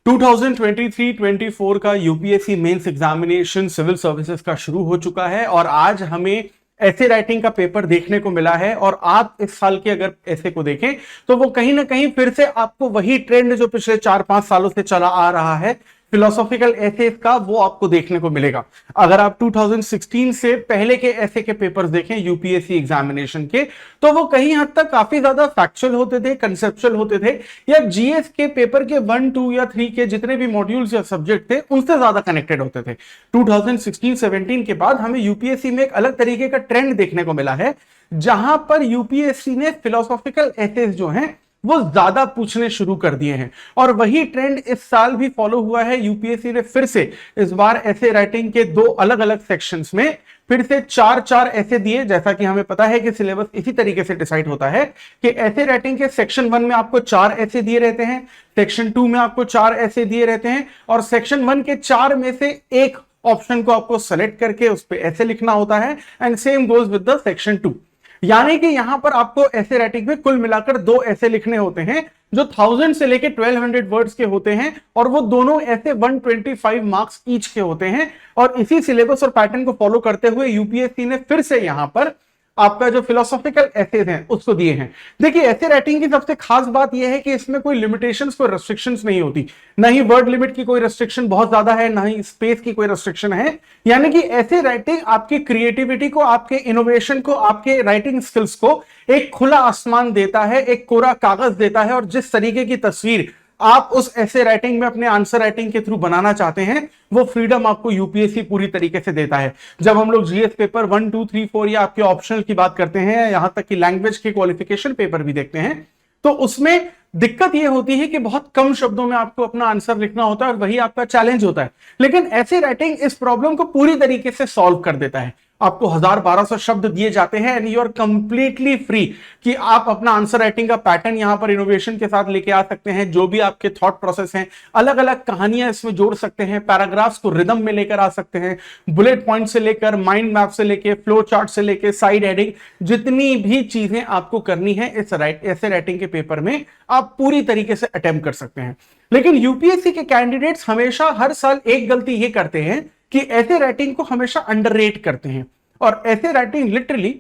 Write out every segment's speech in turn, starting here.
2023-24 का UPSC mains examination civil services का शुरू हो चुका है और आज हमें ऐसे राइटिंग का पेपर देखने को मिला है। और आप इस साल के अगर ऐसे को देखें तो वो कहीं ना कहीं फिर से आपको वही ट्रेंड जो पिछले 4-5 सालों से चला आ रहा है फिलोसॉफिकल एसेस का, वो आपको देखने को मिलेगा। अगर आप 2016 से पहले के ऐसे के पेपर्स देखें यूपीएससी एग्जामिनेशन के, तो वो कहीं हद तक काफी ज्यादा फैक्चुअल होते थे, कंसेप्चुअल होते थे, या जीएस के पेपर के 1, 2 या 3 के जितने भी मॉड्यूल्स या सब्जेक्ट थे उनसे ज्यादा कनेक्टेड होते थे। 2016-17 के बाद हमें यूपीएससी में एक अलग तरीके का ट्रेंड देखने को मिला है, जहां पर यूपीएससी ने फिलोसॉफिकल एसेस जो हैं वो ज्यादा पूछने शुरू कर दिए हैं। और वही ट्रेंड इस साल भी फॉलो हुआ है। यूपीएससी ने फिर से इस बार ऐसे राइटिंग के 2 अलग अलग सेक्शंस में फिर से 4-4 ऐसे दिए। जैसा कि हमें पता है कि सिलेबस इसी तरीके से डिसाइड होता है कि ऐसे राइटिंग के सेक्शन 1 में आपको 4 ऐसे दिए रहते हैं, सेक्शन 2 में आपको 4 ऐसे दिए रहते हैं, और सेक्शन 1 के 4 में से एक ऑप्शन को आपको सेलेक्ट करके उस पर ऐसे लिखना होता है। And same goes with the section 2। यानी कि यहां पर आपको ऐसे राइटिंग में कुल मिलाकर 2 ऐसे लिखने होते हैं जो 1000 से लेके 1200 वर्ड्स के होते हैं, और वो दोनों ऐसे 125 मार्क्स ईच के होते हैं। और इसी सिलेबस और पैटर्न को फॉलो करते हुए यूपीएससी ने फिर से यहां पर आपका जो फिलोसॉफिकल एसेज हैं उसको दिए हैं। देखिए, ऐसे राइटिंग की सबसे खास बात यह है कि इसमें कोई लिमिटेशंस, कोई रेस्ट्रिक्शंस नहीं होती। ना ही वर्ड लिमिट की कोई रेस्ट्रिक्शन बहुत ज्यादा है, ना ही स्पेस की कोई रेस्ट्रिक्शन है। यानी कि ऐसे राइटिंग आपकी क्रिएटिविटी को, आपके इनोवेशन को, आपके राइटिंग स्किल्स को एक खुला आसमान देता है, एक कोरा कागज देता है। और जिस तरीके की तस्वीर आप उस ऐसे राइटिंग में अपने आंसर राइटिंग के थ्रू बनाना चाहते हैं, वो फ्रीडम आपको यूपीएससी पूरी तरीके से देता है। जब हम लोग जीएस पेपर 1, 2, 3, 4 या आपके ऑप्शनल की बात करते हैं, यहां तक कि लैंग्वेज के क्वालिफिकेशन पेपर भी देखते हैं, तो उसमें दिक्कत यह होती है कि बहुत कम शब्दों में आपको अपना आंसर लिखना होता है और वही आपका चैलेंज होता है। लेकिन ऐसे राइटिंग इस प्रॉब्लम को पूरी तरीके से सॉल्व कर देता है। आपको 1000-1200 शब्द दिए जाते हैं and you are completely free कि आप अपना आंसर राइटिंग का पैटर्न यहां पर इनोवेशन के साथ लेके आ सकते हैं। जो भी आपके थॉट प्रोसेस हैं, अलग अलग कहानियां इसमें जोड़ सकते हैं, पैराग्राफ्स को रिदम में लेकर आ सकते हैं, बुलेट पॉइंट से लेकर माइंड मैप से लेकर फ्लो चार्ट से लेकर साइड हेडिंग, जितनी भी चीजें आपको करनी है इस ऐसे राइटिंग के पेपर में आप पूरी तरीके से अटेम्प्ट कर सकते हैं। लेकिन यूपीएससी के कैंडिडेट्स हमेशा हर साल एक गलती ये करते हैं कि ऐसे राइटिंग को हमेशा अंडररेट करते हैं। और ऐसे राइटिंग लिटरली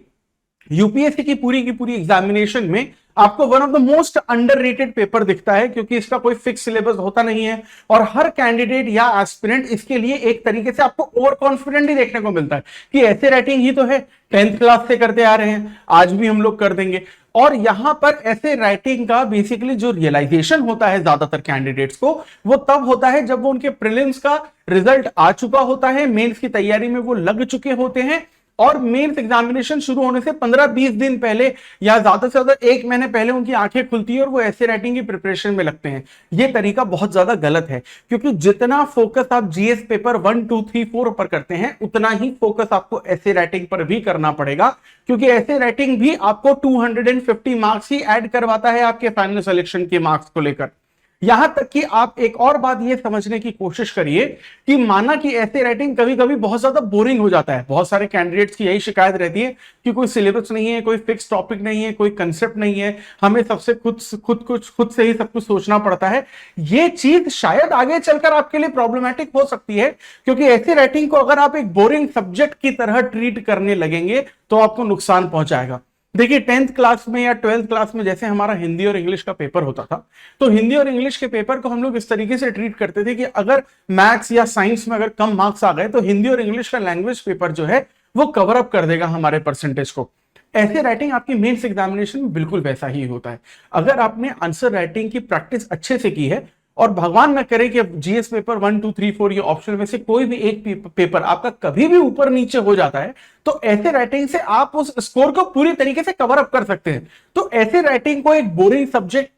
यूपीएससी की पूरी एग्जामिनेशन में आपको one of the most underrated paper दिखता है, क्योंकि इसका कोई फिक्स सिलेबस होता नहीं है और हर कैंडिडेट या एस्पिरेंट इसके लिए एक तरीके से आपको ओवर कॉन्फिडेंट ही देखने को मिलता है कि ऐसे राइटिंग ही तो है, 10th क्लास से करते आ रहे हैं, आज भी हम लोग कर देंगे। और यहां पर ऐसे राइटिंग का बेसिकली जो रियलाइजेशन होता है ज्यादातर कैंडिडेट्स को, वो तब होता है जब वो उनके प्रीलिम्स का रिजल्ट आ चुका होता है, मेंस की तैयारी में वो लग चुके होते हैं, और मेंस एग्जामिनेशन शुरू होने से 15-20 दिन पहले या ज्यादा से ज्यादा 1 महीने पहले उनकी आंखें खुलती है और वो ऐसे राइटिंग की प्रिपरेशन में लगते हैं। ये तरीका बहुत ज्यादा गलत है, क्योंकि जितना फोकस आप जीएस पेपर 1, 2, 3, 4 पर करते हैं, उतना ही फोकस आपको ऐसे राइटिंग पर भी करना पड़ेगा, क्योंकि ऐसे राइटिंग भी आपको 250 मार्क्स ही ऐड करवाता है आपके फाइनल सिलेक्शन के मार्क्स को लेकर। यहां तक कि आप एक और बात यह समझने की कोशिश करिए कि माना कि ऐसे राइटिंग कभी कभी बहुत ज्यादा बोरिंग हो जाता है। बहुत सारे कैंडिडेट्स की यही शिकायत रहती है कि कोई सिलेबस नहीं है, कोई फिक्स टॉपिक नहीं है, कोई कंसेप्ट नहीं है, हमें सबसे खुद से ही सब कुछ सोचना पड़ता है। यह चीज शायद आगे चलकर आपके लिए प्रॉब्लमैटिक हो सकती है, क्योंकि ऐसे राइटिंग को अगर आप एक बोरिंग सब्जेक्ट की तरह ट्रीट करने लगेंगे तो आपको नुकसान पहुंचाएगा। देखिए, 10th क्लास में या 12th क्लास में जैसे हमारा हिंदी और इंग्लिश का पेपर होता था, तो हिंदी और इंग्लिश के पेपर को हम लोग इस तरीके से ट्रीट करते थे कि अगर मैथ्स या साइंस में अगर कम मार्क्स आ गए तो हिंदी और इंग्लिश का लैंग्वेज पेपर जो है वो कवर अप कर देगा हमारे परसेंटेज को। ऐसे राइटिंग आपकी मेंस एग्जामिनेशन में बिल्कुल वैसा ही होता है। अगर आपने आंसर राइटिंग की प्रैक्टिस अच्छे से की है, और भगवान न करे कि जीएस पेपर 1, 2, 3, 4 ये ऑप्शन में से कोई भी एक पेपर आपका कभी भी ऊपर नीचे हो जाता है, तो ऐसे राइटिंग से आप उस स्कोर को पूरी तरीके से कवर अप कर सकते हैं। तो ऐसे राइटिंग को एक बोरिंग सब्जेक्ट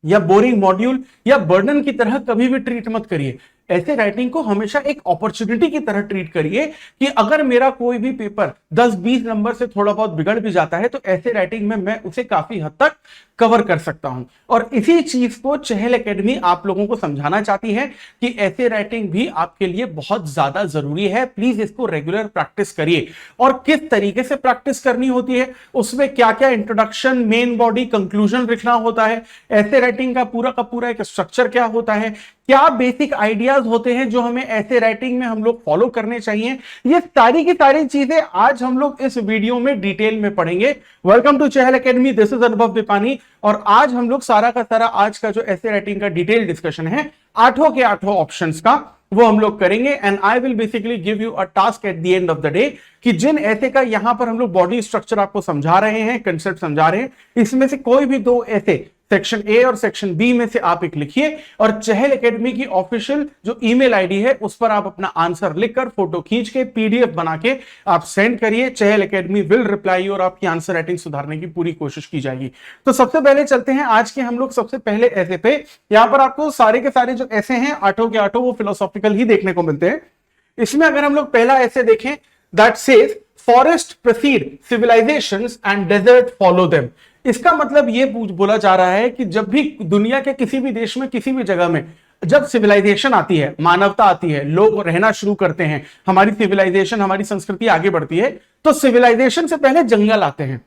या बोरिंग मॉड्यूल या बर्डन की तरह कभी भी ट्रीट मत करिए। ऐसे राइटिंग को हमेशा एक अपॉर्चुनिटी की तरह ट्रीट करिए कि अगर मेरा कोई भी पेपर 10-20 नंबर से थोड़ा बहुत बिगड़ भी जाता है, तो ऐसे राइटिंग में मैं उसे काफी हद तक कवर कर सकता हूं। और इसी चीज को चहल एकेडमी आप लोगों को समझाना चाहती है कि ऐसे राइटिंग भी आपके लिए बहुत ज्यादा जरूरी है। प्लीज इसको रेगुलर प्रैक्टिस करिए। और किस तरीके से प्रैक्टिस करनी होती है, उसमें क्या क्या इंट्रोडक्शन, मेन बॉडी, कंक्लूजन लिखना होता है, ऐसे राइटिंग का पूरा एक स्ट्रक्चर क्या होता है, क्या बेसिक आइडियाज होते हैं जो हमें ऐसे राइटिंग में हम लोग फॉलो करने चाहिए, ये सारी की सारी चीजें आज हम लोग इस वीडियो में डिटेल में पढ़ेंगे। Welcome to Chahal academy, this is Anubhav Dipani. और आज हम लोग सारा का सारा आज का जो ऐसे राइटिंग का डिटेल डिस्कशन है आठों के आठों ऑप्शंस का, वो हम लोग करेंगे। And I will basically give you a task at the end of the day कि जिन ऐसे का यहां पर हम लोग बॉडी स्ट्रक्चर आपको समझा रहे हैं, कंसेप्ट समझा रहे हैं, इसमें से कोई भी दो ऐसे सेक्शन ए और सेक्शन बी में से आप एक लिखिए और चहल एकेडमी की ऑफिशियल जो ईमेल आईडी है उस पर आप अपना आंसर लिखकर फोटो खींच के पीडीएफ बना के आप सेंड करिए। चहल एकेडमी विल रिप्लाई और आपकी आंसर राइटिंग सुधारने की पूरी कोशिश की जाएगी। तो सबसे पहले चलते हैं आज के हम लोग सबसे पहले ऐसे पे। यहां पर आपको सारे के सारे जो ऐसे हैं आठों के आठों वो फिलोसॉफिकल ही देखने को मिलते हैं। इसमें अगर हम लोग पहला ऐसे देखें, that says forest precede civilisations and desert follow them. इसका मतलब ये बोला जा रहा है कि जब भी दुनिया के किसी भी देश में किसी भी जगह में जब सिविलाइजेशन आती है, मानवता आती है, लोग रहना शुरू करते हैं, हमारी सिविलाइजेशन हमारी संस्कृति आगे बढ़ती है, तो सिविलाइजेशन से पहले जंगल आते हैं,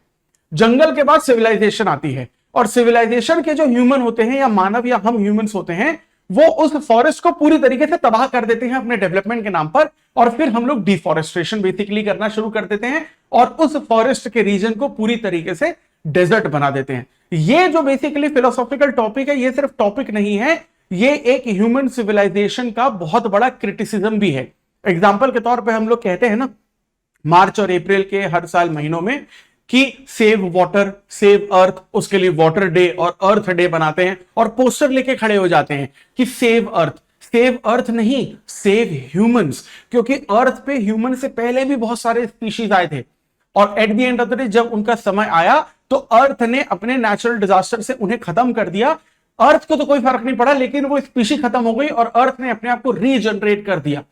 जंगल के बाद सिविलाइजेशन आती है। और सिविलाइजेशन के जो ह्यूमन होते हैं या मानव या हम ह्यूमंस होते हैं वो उस फॉरेस्ट को पूरी तरीके से तबाह कर देते हैं अपने डेवलपमेंट के नाम पर, और फिर हम लोग डिफॉरेस्टेशन बेसिकली करना शुरू कर देते हैं और उस फॉरेस्ट के रीजन को पूरी तरीके से डेजर्ट बना देते हैं। ये जो बेसिकली फिलोसॉफिकल टॉपिक है, ये सिर्फ टॉपिक नहीं है, ये एक ह्यूमन सिविलाइजेशन का बहुत बड़ा क्रिटिसिज्म भी है। एग्जांपल के तौर पे हम लोग कहते हैं ना मार्च और अप्रैल के हर साल महीनों में कि सेव वाटर सेव अर्थ, उसके लिए वाटर डे और अर्थ डे बनाते हैं और पोस्टर लेके खड़े हो जाते हैं कि सेव अर्थ नहीं, सेव ह्यूमंस, क्योंकि अर्थ पे ह्यूमन से पहले भी बहुत सारे स्पीशीज आए थे और at the end of the day जब उनका समय आया तो अर्थ ने अपने नेचुरल डिजास्टर से उन्हें खत्म कर दिया। अर्थ को तो कोई फर्क नहीं पड़ा, लेकिन वो स्पीशी खत्म हो गई और अर्थ ने अपने आप को रीजनरेट कर दिया।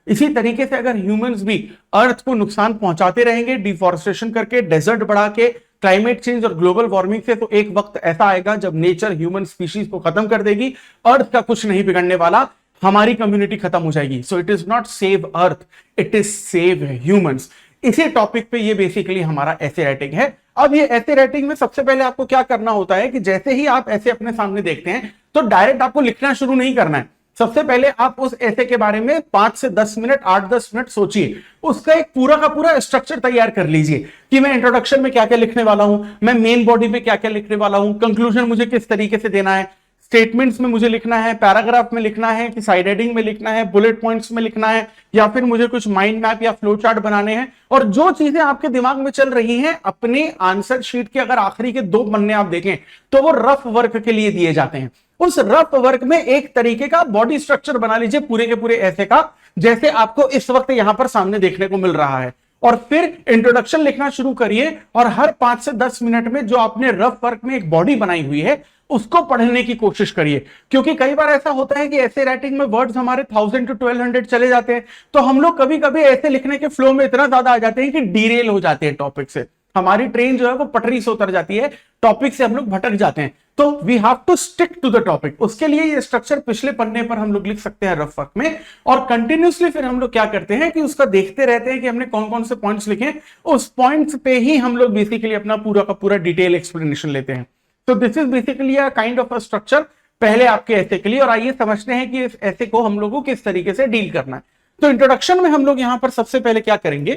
इसी तरीके से अगर ह्यूमंस भी अर्थ को नुकसान पहुंचाते रहेंगे डिफॉरेस्टेशन करके, डेजर्ट बढ़ा के, क्लाइमेट चेंज और ग्लोबल वार्मिंग से, तो एक वक्त ऐसा आएगा जब नेचर ह्यूमन स्पीशीज को खत्म कर देगी। अर्थ का कुछ नहीं बिगड़ने वाला, हमारी कम्युनिटी खत्म हो जाएगी। So it is not save earth, it is save humans. इसी टॉपिक पे ये बेसिकली हमारा ऐसे राइटिंग है। अब ये ऐसे राइटिंग में सबसे पहले आपको क्या करना होता है कि जैसे ही आप ऐसे अपने सामने देखते हैं तो डायरेक्ट आपको लिखना शुरू नहीं करना है। सबसे पहले आप उस ऐसे के बारे में 5 से 10 मिनट, 8-10 मिनट सोचिए, उसका एक पूरा का पूरा स्ट्रक्चर तैयार कर लीजिए कि मैं इंट्रोडक्शन में क्या क्या लिखने वाला हूं, मैं मेन बॉडी में क्या क्या लिखने वाला हूं, कंक्लूजन मुझे किस तरीके से देना है, स्टेटमेंट्स में मुझे लिखना है, पैराग्राफ में लिखना है कि साइड हेडिंग में लिखना है, बुलेट पॉइंट्स में लिखना है, या फिर मुझे कुछ माइंड मैप या फ्लो चार्ट बनाने हैं। और जो चीजें आपके दिमाग में चल रही हैं अपने आंसर शीट के अगर आखिरी के 2 पन्ने आप देखें तो वो रफ वर्क के लिए दिए जाते हैं। उस रफ वर्क में एक तरीके का बॉडी स्ट्रक्चर बना लीजिए पूरे के पूरे ऐसे का, जैसे आपको इस वक्त यहां पर सामने देखने को मिल रहा है। और फिर इंट्रोडक्शन लिखना शुरू करिए और हर 5 से 10 मिनट में जो आपने रफ वर्क में एक बॉडी बनाई हुई है उसको पढ़ने की कोशिश करिए। क्योंकि कई बार ऐसा होता है कि ऐसे राइटिंग में वर्ड्स हमारे 1000 to 1200 चले जाते हैं, तो हम लोग कभी कभी ऐसे लिखने के फ्लो में इतना ज्यादा आ जाते हैं कि डीरेल हो जाते हैं टॉपिक से, हमारी ट्रेन जो है वो पटरी से उतर जाती है, टॉपिक से हम लोग भटक जाते हैं। तो we have to stick to the topic. उसके लिए ये स्ट्रक्चर पिछले पन्ने पर हम लोग लिख सकते हैं रफ वर्क में, और कंटिन्यूसली फिर हम लोग क्या करते हैं कि उसका देखते रहते हैं कि हमने कौन कौन से पॉइंट्स लिखे, उस पॉइंट्स पे ही हम लोग बेसिकली अपना पूरा का पूरा डिटेल एक्सप्लेनेशन लेते हैं। तो this is basically a kind of a structure पहले आपके ऐसे के लिए। और आइए समझते हैं कि इस ऐसे को हम लोगों को किस तरीके से डील करना है। तो इंट्रोडक्शन में हम लोग यहां पर सबसे पहले क्या करेंगे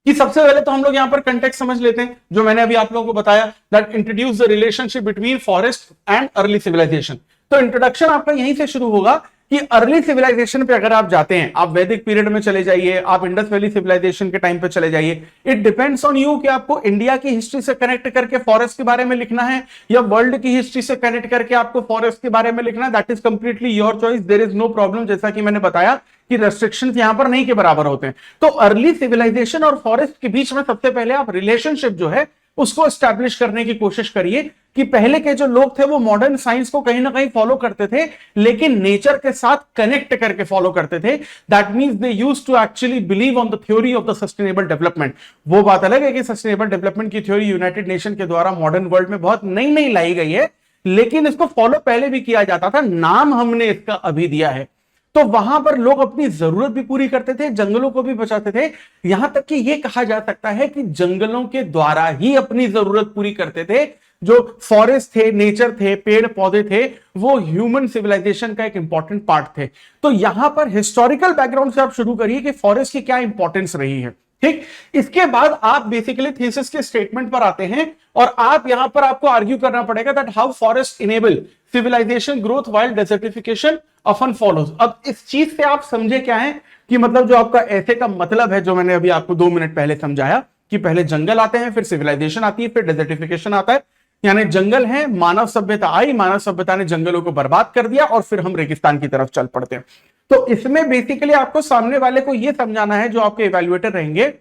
कि सबसे पहले तो हम लोग यहां पर कंटेक्स्ट समझ लेते हैं, जो मैंने अभी आप लोगों को बताया, that introduce the relationship between forest and early civilisation. तो इंट्रोडक्शन आपका यहीं से शुरू होगा कि अर्ली सिविलाइजेशन पे अगर आप जाते हैं, आप वैदिक पीरियड में चले जाइए, आप इंडस वैली सिविलाइजेशन के टाइम पे चले जाइए, इट डिपेंड्स ऑन यू कि आपको इंडिया की हिस्ट्री से कनेक्ट करके फॉरेस्ट के बारे में लिखना है या वर्ल्ड की हिस्ट्री से कनेक्ट करके आपको फॉरेस्ट के बारे में लिखना है। That is completely your choice, there is no problem. जैसा कि मैंने बताया कि रेस्ट्रिक्शंस यहां पर नहीं के बराबर होते हैं। तो अर्ली सिविलाइजेशन और फॉरेस्ट के बीच में सबसे पहले आप रिलेशनशिप जो है उसको एस्टैब्लिश करने की कोशिश करिए कि पहले के जो लोग थे वो मॉडर्न साइंस को कहीं ना कहीं फॉलो करते थे, लेकिन नेचर के साथ कनेक्ट करके फॉलो करते थे। That means they used to actually believe on the theory of the sustainable development. वो बात अलग है कि सस्टेनेबल डेवलपमेंट की थ्योरी यूनाइटेड नेशन के द्वारा मॉडर्न वर्ल्ड में बहुत नई नई लाई गई है, लेकिन इसको फॉलो पहले भी किया जाता था, नाम हमने इसका अभी दिया है। तो वहां पर लोग अपनी जरूरत भी पूरी करते थे, जंगलों को भी बचाते थे, यहां तक कि यह कहा जा सकता है कि जंगलों के द्वारा ही अपनी जरूरत पूरी करते थे। जो फॉरेस्ट थे, नेचर थे, पेड़ पौधे थे, वो ह्यूमन सिविलाइजेशन का एक इंपॉर्टेंट पार्ट थे। तो यहां पर हिस्टोरिकल बैकग्राउंड से आप शुरू करिए कि फॉरेस्ट की क्या इंपॉर्टेंस रही है। ठीक, इसके बाद आप बेसिकली थीसिस के स्टेटमेंट पर आते हैं और आप यहां पर आपको आर्ग्यू करना पड़ेगा that how forest enable civilisation growth while desertification often follows. अब इस चीज से आप समझे क्या है कि मतलब जो आपका ऐसे का मतलब है, जो मैंने अभी आपको 2 मिनट पहले समझाया कि पहले जंगल आते हैं, फिर सिविलाइजेशन आती है, फिर डेजर्टिफिकेशन आता है। यानी जंगल है, मानव सभ्यता आई, मानव सभ्यता ने जंगलों को बर्बाद कर दिया और फिर हम रेगिस्तान की तरफ चल पड़ते हैं। तो इसमें बेसिकली आपको सामने वाले को यह समझाना है, जो आपके इवैल्यूएटर रहेंगे,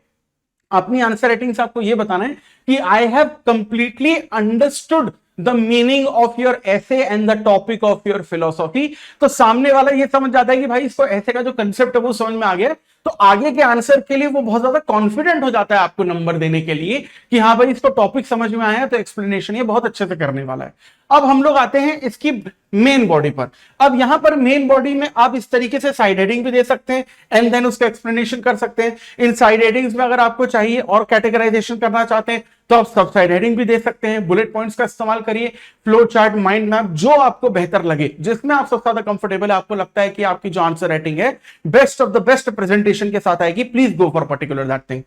अपनी आंसर राइटिंग से आपको यह बताना है कि I have completely understood the meaning of your essay and the topic of your philosophy. तो सामने वाला ये समझ जाता है कि भाई इसको ऐसे का जो कंसेप्ट है वो समझ में आ गया, तो आगे के आंसर के लिए वो बहुत ज्यादा कॉन्फिडेंट हो जाता है आपको नंबर देने के लिए कि हाँ भाई इसको टॉपिक समझ में आया, तो एक्सप्लेनेशन ये बहुत अच्छे से करने वाला है। अब हम लोग आते हैं इसकी मेन बॉडी पर। अब यहां पर मेन बॉडी में आप इस तरीके से साइड हेडिंग भी दे सकते हैं एंड देन उसका एक्सप्लेनेशन कर सकते हैं। इन साइड हेडिंग्स में अगर आपको चाहिए और कैटेगराइजेशन करना चाहते हैं तो आप सब साइड हेडिंग भी दे सकते हैं। बुलेट पॉइंट्स का इस्तेमाल करिए, फ्लो चार्ट, माइंड मैप, जो आपको बेहतर लगे, जिसमें आप सबसे ज्यादा कंफर्टेबल है, आपको लगता है कि आपकी जो आंसर राइटिंग है best of the best presentation के साथ आएगी, please go for particular that thing.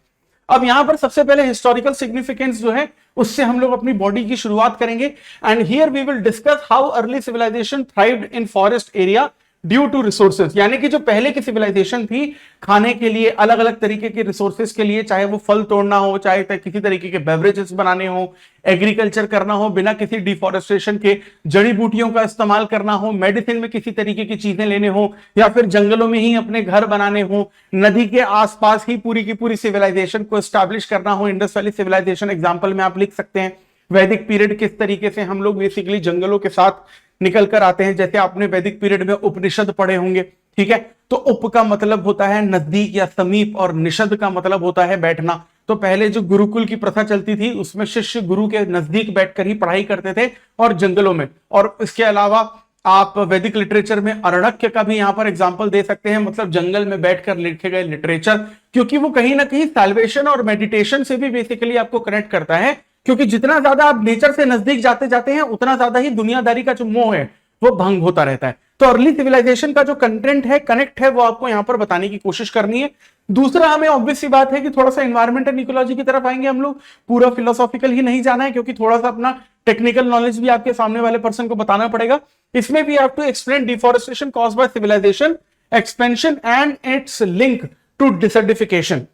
अब यहां पर सबसे पहले हिस्टोरिकल सिग्निफिकेंस जो है उससे हम लोग अपनी बॉडी की शुरुआत करेंगे and here we will discuss how early civilization thrived in forest area due to resources. यानी कि जो पहले की सिविलाइजेशन थी, खाने के लिए अलग अलग तरीके के रिसोर्सेज के लिए, चाहे वो फल तोड़ना हो, चाहे किसी तरीके के बेवरेजेस बनाने हो, एग्रीकल्चर करना हो, बिना किसी डिफॉरेस्टेशन के जड़ी बूटियों का इस्तेमाल करना हो, मेडिसिन में किसी तरीके की चीजें लेने हो, या फिर जंगलों में ही अपने घर बनाने हो, नदी के आसपास ही पूरी की पूरी सिविलाइजेशन को एस्टैब्लिश करना हो। इंडस वैली सिविलाइजेशन एग्जाम्पल में आप लिख सकते हैं। वैदिक पीरियड किस तरीके से हम लोग बेसिकली जंगलों के साथ निकल कर आते हैं, जैसे आपने वैदिक पीरियड में उपनिषद पढ़े होंगे। ठीक है, तो उप का मतलब होता है नजदीक या समीप और निषद का मतलब होता है बैठना। तो पहले जो गुरुकुल की प्रथा चलती थी उसमें शिष्य गुरु के नजदीक बैठकर ही पढ़ाई करते थे और जंगलों में। और इसके अलावा आप वैदिक लिटरेचर में अरण्यक का भी यहां पर एग्जांपल दे सकते हैं, मतलब जंगल में बैठकर लिखे गए लिटरेचर, क्योंकि वो कहीं ना कहीं सैल्वेशन और मेडिटेशन से भी बेसिकली आपको कनेक्ट करता है। क्योंकि जितना ज्यादा आप नेचर से नजदीक जाते जाते हैं उतना ज्यादा ही दुनियादारी का जो मोह है वो भंग होता रहता है। तो अर्ली सिविलाइजेशन का जो कंटेंट है, कनेक्ट है, वो आपको यहां पर बताने की कोशिश करनी है। दूसरा, हमें ऑब्वियस सी बात है कि थोड़ा सा एनवायरमेंट एंड इकोलॉजी की तरफ आएंगे हम लोग। पूरा फिलोसॉफिकल ही नहीं जाना है, क्योंकि थोड़ा सा अपना टेक्निकल नॉलेज भी आपके सामने वाले पर्सन को बताना पड़ेगा। इसमें भी आप to explain deforestation caused by civilization expansion and its link to desertification.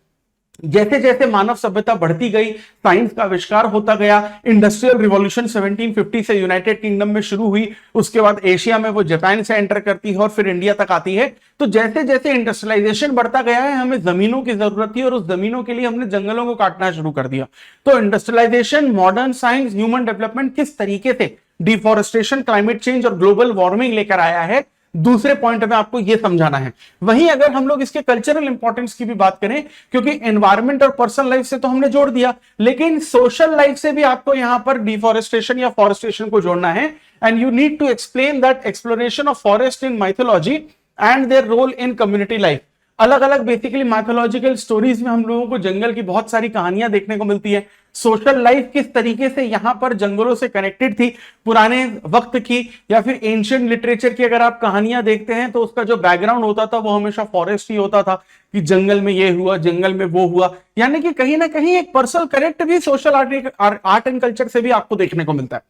जैसे जैसे मानव सभ्यता बढ़ती गई, साइंस का आविष्कार होता गया, इंडस्ट्रियल रिवॉल्यूशन 1750 से यूनाइटेड किंगडम में शुरू हुई, उसके बाद एशिया में वो जापान से एंटर करती है और फिर इंडिया तक आती है। तो जैसे जैसे इंडस्ट्रियलाइजेशन बढ़ता गया है, हमें जमीनों की जरूरत थी और उस जमीनों के लिए हमने जंगलों को काटना शुरू कर दिया। तो industrialisation, modern science, human development किस तरीके से डिफॉरेस्टेशन, क्लाइमेट चेंज और ग्लोबल वार्मिंग लेकर आया है, दूसरे पॉइंट में आपको यह समझाना है। वहीं अगर हम लोग इसके कल्चरल इंपॉर्टेंस की भी बात करें, क्योंकि एनवायरमेंट और पर्सनल लाइफ से तो हमने जोड़ दिया, लेकिन सोशल लाइफ से भी आपको यहां पर डिफॉरेस्टेशन या फॉरेस्टेशन को जोड़ना है। And you need to explain that exploration of forest in mythology and their role in community life. अलग अलग बेसिकली माइथोलॉजिकल स्टोरीज में हम लोगों को जंगल की बहुत सारी कहानियां देखने को मिलती है। सोशल लाइफ किस तरीके से यहां पर जंगलों से कनेक्टेड थी पुराने वक्त की, या फिर एंशिएंट लिटरेचर की अगर आप कहानियां देखते हैं तो उसका जो बैकग्राउंड होता था वो हमेशा फॉरेस्ट ही होता था, कि जंगल में ये हुआ, जंगल में वो हुआ। यानी कि कहीं ना कहीं एक पर्सनल कनेक्ट भी सोशल आर्ट एंड कल्चर से भी आपको देखने को मिलता है।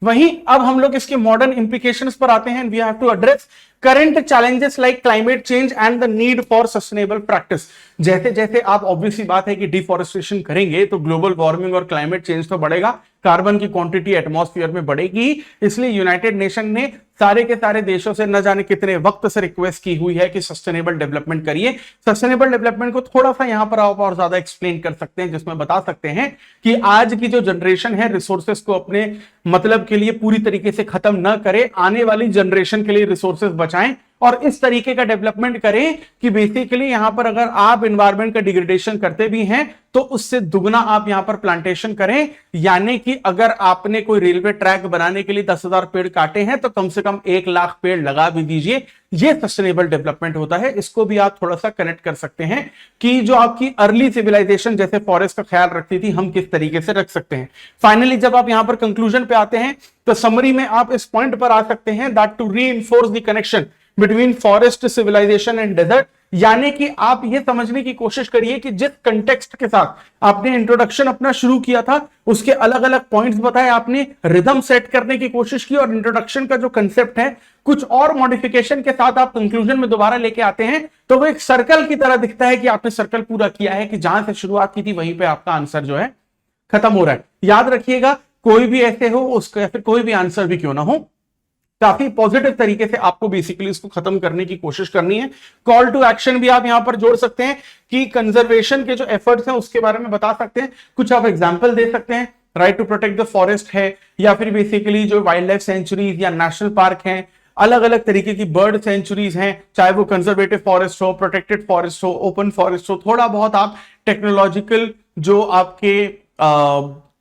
वहीं अब हम लोग इसके मॉडर्न इंप्लीकेशंस पर आते हैं। We have to address current challenges like climate change and the need for sustainable practice. जैसे जैसे आप ऑब्वियसली बात है कि डिफॉरेस्टेशन करेंगे तो ग्लोबल वार्मिंग और क्लाइमेट चेंज तो बढ़ेगा, कार्बन की क्वांटिटी एटमॉस्फेयर में बढ़ेगी। इसलिए यूनाइटेड नेशन ने सारे के सारे देशों से न जाने कितने वक्त से रिक्वेस्ट की हुई है कि सस्टेनेबल डेवलपमेंट करिए। सस्टेनेबल डेवलपमेंट को थोड़ा सा यहां पर आप और ज्यादा एक्सप्लेन कर सकते हैं, जिसमें बता सकते हैं कि आज की जो जनरेशन है रिसोर्सेस को अपने मतलब के लिए पूरी तरीके से खत्म न करे, आने वाली जनरेशन के लिए रिसोर्सेस बचाएं, और इस तरीके का डेवलपमेंट करें कि बेसिकली यहां पर अगर आप एनवायरमेंट का डिग्रेडेशन करते भी हैं तो उससे दुगना आप यहां पर प्लांटेशन करें। यानी कि अगर आपने कोई रेलवे ट्रैक बनाने के लिए 10,000 पेड़ काटे हैं तो कम से कम 1,00,000 पेड़ लगा भी दीजिए। ये सस्टेनेबल डेवलपमेंट होता है। इसको भी आप थोड़ा सा कनेक्ट कर सकते हैं कि जो आपकी अर्ली सिविलाइजेशन जैसे फॉरेस्ट का ख्याल रखती थी, हम किस तरीके से रख सकते हैं। फाइनली जब आप यहां पर कंक्लूजन पे आते हैं तो समरी में आप इस पॉइंट पर आ सकते हैं that to reinforce the connection between forest civilisation and desert. यानी कि आप यह समझने की कोशिश करिए कि जिस कंटेक्स्ट के साथ आपने इंट्रोडक्शन अपना शुरू किया था उसके अलग अलग पॉइंट्स बताए, आपने रिदम सेट करने की कोशिश की और इंट्रोडक्शन का जो कंसेप्ट है कुछ और मॉडिफिकेशन के साथ आप कंक्लूजन में दोबारा लेके आते हैं तो वो एक सर्कल की तरह दिखता है कि आपने सर्कल पूरा किया है, कि जहां से शुरुआत की थी वहीं पे आपका आंसर जो है खत्म हो रहा है। याद रखिएगा, कोई भी ऐसे हो उसका फिर कोई भी आंसर भी क्यों ना हो, काफी पॉजिटिव तरीके से आपको बेसिकली इसको खत्म करने की कोशिश करनी है। कॉल टू एक्शन भी आप यहां पर जोड़ सकते हैं कि कंजर्वेशन के जो एफर्ट्स हैं उसके बारे में बता सकते हैं, कुछ आप एग्जांपल दे सकते हैं। Right to protect the forest है, या फिर बेसिकली जो वाइल्ड लाइफ सेंचुरीज या नेशनल पार्क हैं, अलग अलग तरीके की बर्ड सेंचुरीज हैं, चाहे वो कंजर्वेटिव फॉरेस्ट हो, प्रोटेक्टेड फॉरेस्ट हो, ओपन फॉरेस्ट हो। थोड़ा बहुत आप टेक्नोलॉजिकल जो आपके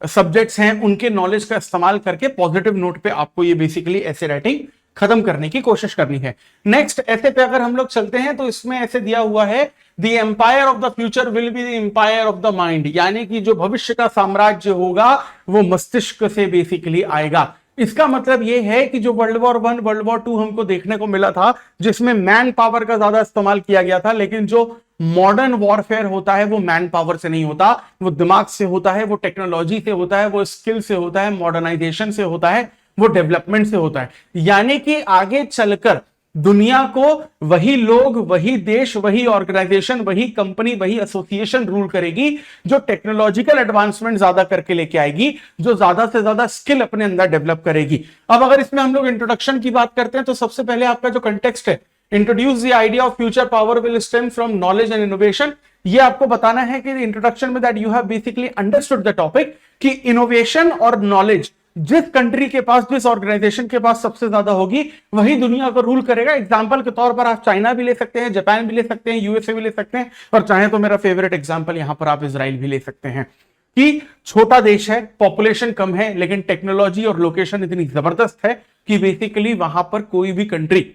सब्जेक्ट्स हैं उनके नॉलेज का इस्तेमाल करके पॉजिटिव नोट पे आपको ये बेसिकली ऐसे राइटिंग खत्म करने की कोशिश करनी है। नेक्स्ट ऐसे पे अगर हम लोग चलते हैं तो इसमें ऐसे दिया हुआ है the empire of the future will be the empire of the mind, यानी कि जो भविष्य का साम्राज्य होगा वो मस्तिष्क से बेसिकली आएगा। इसका मतलब यह है कि जो वर्ल्ड वॉर 1 वर्ल्ड वॉर 2 हमको देखने को मिला था जिसमें मैन पावर का ज्यादा इस्तेमाल किया गया था, लेकिन जो मॉडर्न वॉरफेयर होता है वो मैन पावर से नहीं होता, वो दिमाग से होता है, वो टेक्नोलॉजी से होता है, वो स्किल से होता है, मॉडर्नाइजेशन से होता है, वो डेवलपमेंट से होता है। यानी कि आगे चलकर दुनिया को वही लोग, वही देश, वही ऑर्गेनाइजेशन, वही कंपनी, वही एसोसिएशन रूल करेगी जो टेक्नोलॉजिकल एडवांसमेंट ज्यादा करके लेके आएगी, जो ज्यादा से ज्यादा स्किल अपने अंदर डेवलप करेगी। अब अगर इसमें हम लोग इंट्रोडक्शन की बात करते हैं तो सबसे पहले आपका जो कंटेक्स्ट है, introduce the idea of future power will stem from knowledge and innovation. ये आपको बताना है कि इंट्रोडक्शन में that you have basically understood the topic कि इनोवेशन और नॉलेज जिस कंट्री के पास, जिस ऑर्गेनाइजेशन के पास सबसे ज्यादा होगी वही दुनिया को रूल करेगा। एग्जांपल के तौर पर आप चाइना भी ले सकते हैं, जापान भी ले सकते हैं, यूएसए भी ले सकते हैं, और चाहे तो मेरा फेवरेट एग्जांपल यहां पर आप इजराइल भी ले सकते हैं कि छोटा देश है, पॉपुलेशन कम है, लेकिन टेक्नोलॉजी और लोकेशन इतनी जबरदस्त है कि बेसिकली वहां पर कोई भी कंट्री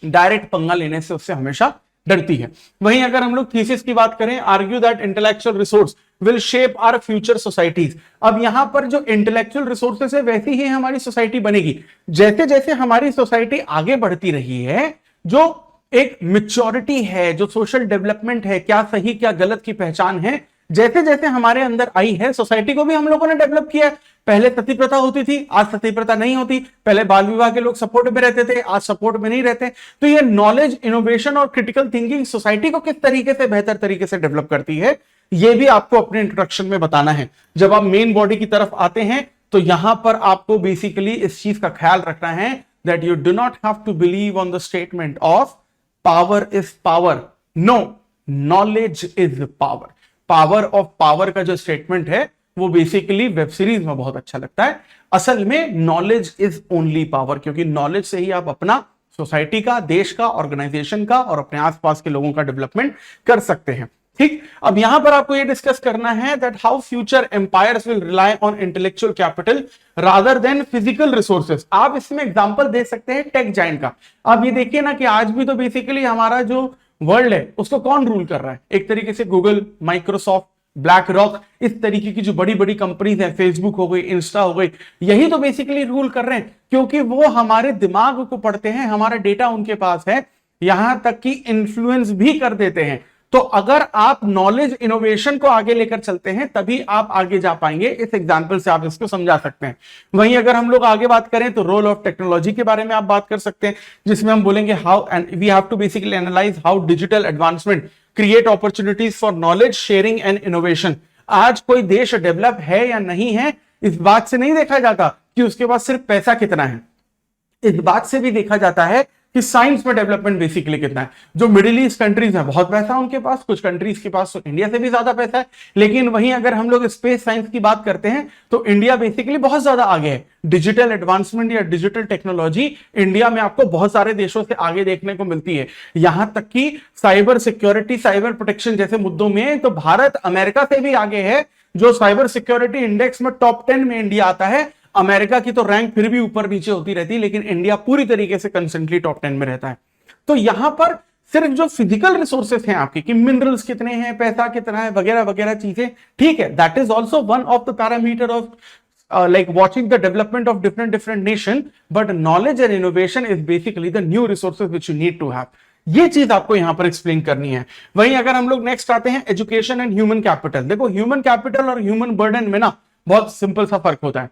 डायरेक्ट पंगा लेने से उससे हमेशा डरती है। वहीं अगर हम लोग थीसिस की बात करें, argue that intellectual resource will shape our future societies. अब यहां पर जो इंटेलेक्चुअल रिसोर्सेस है वैसी ही हमारी सोसाइटी बनेगी। जैसे जैसे हमारी सोसाइटी आगे बढ़ती रही है, जो एक मैच्योरिटी है, जो सोशल डेवलपमेंट है, क्या सही क्या गलत की पहचान है, जैसे जैसे हमारे अंदर आई है, सोसाइटी को भी हम लोगों ने डेवलप किया है। पहले सती प्रथा होती थी, आज सती प्रथा नहीं होती। पहले बाल विवाह के लोग सपोर्ट में रहते थे, आज सपोर्ट में नहीं रहते। तो ये नॉलेज, इनोवेशन और क्रिटिकल थिंकिंग सोसाइटी को किस तरीके से बेहतर तरीके से डेवलप करती है, ये भी आपको अपने इंट्रोडक्शन में बताना है। जब आप मेन बॉडी की तरफ आते हैं तो यहां पर आपको बेसिकली इस चीज का ख्याल रखना है that you do not have to believe on the statement of power is power, no, knowledge is power. Power of power का जो स्टेटमेंट है वो बेसिकली वेब सीरीज में बहुत अच्छा लगता है। असल में नॉलेज इज ओनली पावर, क्योंकि नॉलेज से ही आप अपना सोसाइटी का, देश का, ऑर्गेनाइजेशन का और अपने आसपास के लोगों का डेवलपमेंट कर सकते हैं। ठीक, अब यहां पर आपको ये डिस्कस करना है that how future empires will rely on intellectual capital rather than physical resources. आप इसमें एग्जांपल दे सकते हैं टेक जायंट का। आप ये देखिए ना कि आज भी तो बेसिकली हमारा जो वर्ल्ड है उसको कौन रूल कर रहा है? एक तरीके से गूगल, माइक्रोसॉफ्ट, ब्लैक रॉक, इस तरीके की जो बड़ी बड़ी कंपनीज हैं, फेसबुक हो गई, इंस्टा हो गई, यही तो बेसिकली रूल कर रहे हैं, क्योंकि वो हमारे दिमाग को पढ़ते हैं, हमारा डेटा उनके पास है, यहां तक कि इन्फ्लुएंस भी कर देते हैं। तो अगर आप नॉलेज, इनोवेशन को आगे लेकर चलते हैं तभी आप आगे जा पाएंगे। इस एग्जांपल से आप इसको समझा सकते हैं। वहीं अगर हम लोग आगे बात करें तो रोल ऑफ टेक्नोलॉजी के बारे में आप बात कर सकते हैं, जिसमें हम बोलेंगे how and we have to basically analyse how digital advancement create opportunities for knowledge sharing and innovation. आज कोई देश डेवलप है या नहीं है, इस बात से नहीं देखा जाता कि उसके पास सिर्फ पैसा कितना है, इस बात से भी देखा जाता है कि साइंस में डेवलपमेंट बेसिकली कितना है। जो मिडिल ईस्ट कंट्रीज है बहुत पैसा है उनके पास, कुछ कंट्रीज के पास तो इंडिया से भी ज्यादा पैसा है, लेकिन वहीं अगर हम लोग स्पेस साइंस की बात करते हैं तो इंडिया बेसिकली बहुत ज्यादा आगे है। डिजिटल एडवांसमेंट या डिजिटल टेक्नोलॉजी इंडिया में आपको बहुत सारे देशों से आगे देखने को मिलती है। यहां तक कि साइबर सिक्योरिटी, साइबर प्रोटेक्शन जैसे मुद्दों में तो भारत अमेरिका से भी आगे है। जो साइबर सिक्योरिटी इंडेक्स में टॉप 10 में इंडिया आता है। अमेरिका की तो रैंक फिर भी ऊपर नीचे होती रहती है, लेकिन इंडिया पूरी तरीके से कंस्टेंटली टॉप 10 में रहता है। तो यहां पर सिर्फ जो फिजिकल रिसोर्सेस हैं आपके, कि मिनरल्स कितने हैं, पैसा कितना है, वगैरह वगैरह चीजें, ठीक है, that is also one of the parameter of like watching the development of different nation, but knowledge and innovation is basically the new resources which you need to have. ये चीज आपको यहां पर एक्सप्लेन करनी है। वहीं अगर हम लोग नेक्स्ट आते हैं एजुकेशन एंड ह्यूमन कैपिटल। देखो ह्यूमन कैपिटल और ह्यूमन बर्डन में ना बहुत सिंपल सा फर्क होता है।